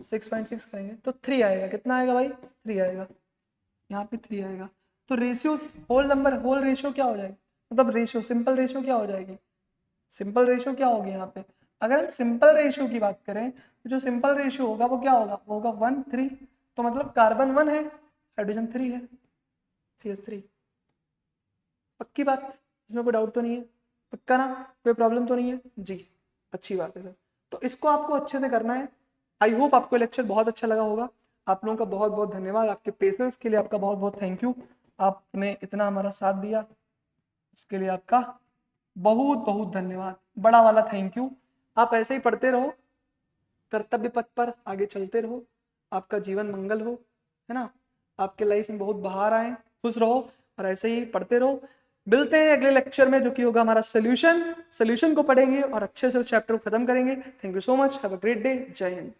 6.6 करेंगे तो 3 आएगा। कितना आएगा भाई, 3 आएगा, यहाँ पे 3 आएगा। तो ratio whole number, whole ratio क्या हो जाएगी, मतलब रेशियो, सिंपल रेशियो क्या हो जाएगी, सिंपल रेशियो क्या होगी यहाँ पे। अगर हम सिंपल रेशियो की बात करें तो जो सिंपल रेशियो होगा वो क्या होगा, वो होगा 1:3। तो मतलब कार्बन 1 है, हाइड्रोजन 3 है, CH3। पक्की बात, इसमें कोई डाउट तो नहीं है, पक्का ना, कोई प्रॉब्लम तो नहीं है जी, अच्छी बात है सर। तो इसको आपको अच्छे से करना है। आई होप आपको लेक्चर बहुत अच्छा लगा होगा। आप लोगों का बहुत बहुत धन्यवाद, आपके पेशेंस के लिए आपका बहुत बहुत थैंक यू। आपने इतना हमारा साथ दिया, उसके लिए आपका बहुत बहुत धन्यवाद, बड़ा वाला थैंक यू। आप ऐसे ही पढ़ते रहो, कर्तव्य पथ पर आगे चलते रहो, आपका जीवन मंगल हो, है ना, आपके लाइफ में बहुत बहार आए, खुश रहो और ऐसे ही पढ़ते रहो। मिलते हैं अगले लेक्चर में, जो कि होगा हमारा सोल्यूशन को पढ़ेंगे और अच्छे से उस चैप्टर को खत्म करेंगे। Thank you so much, have a great day, जय हिंद।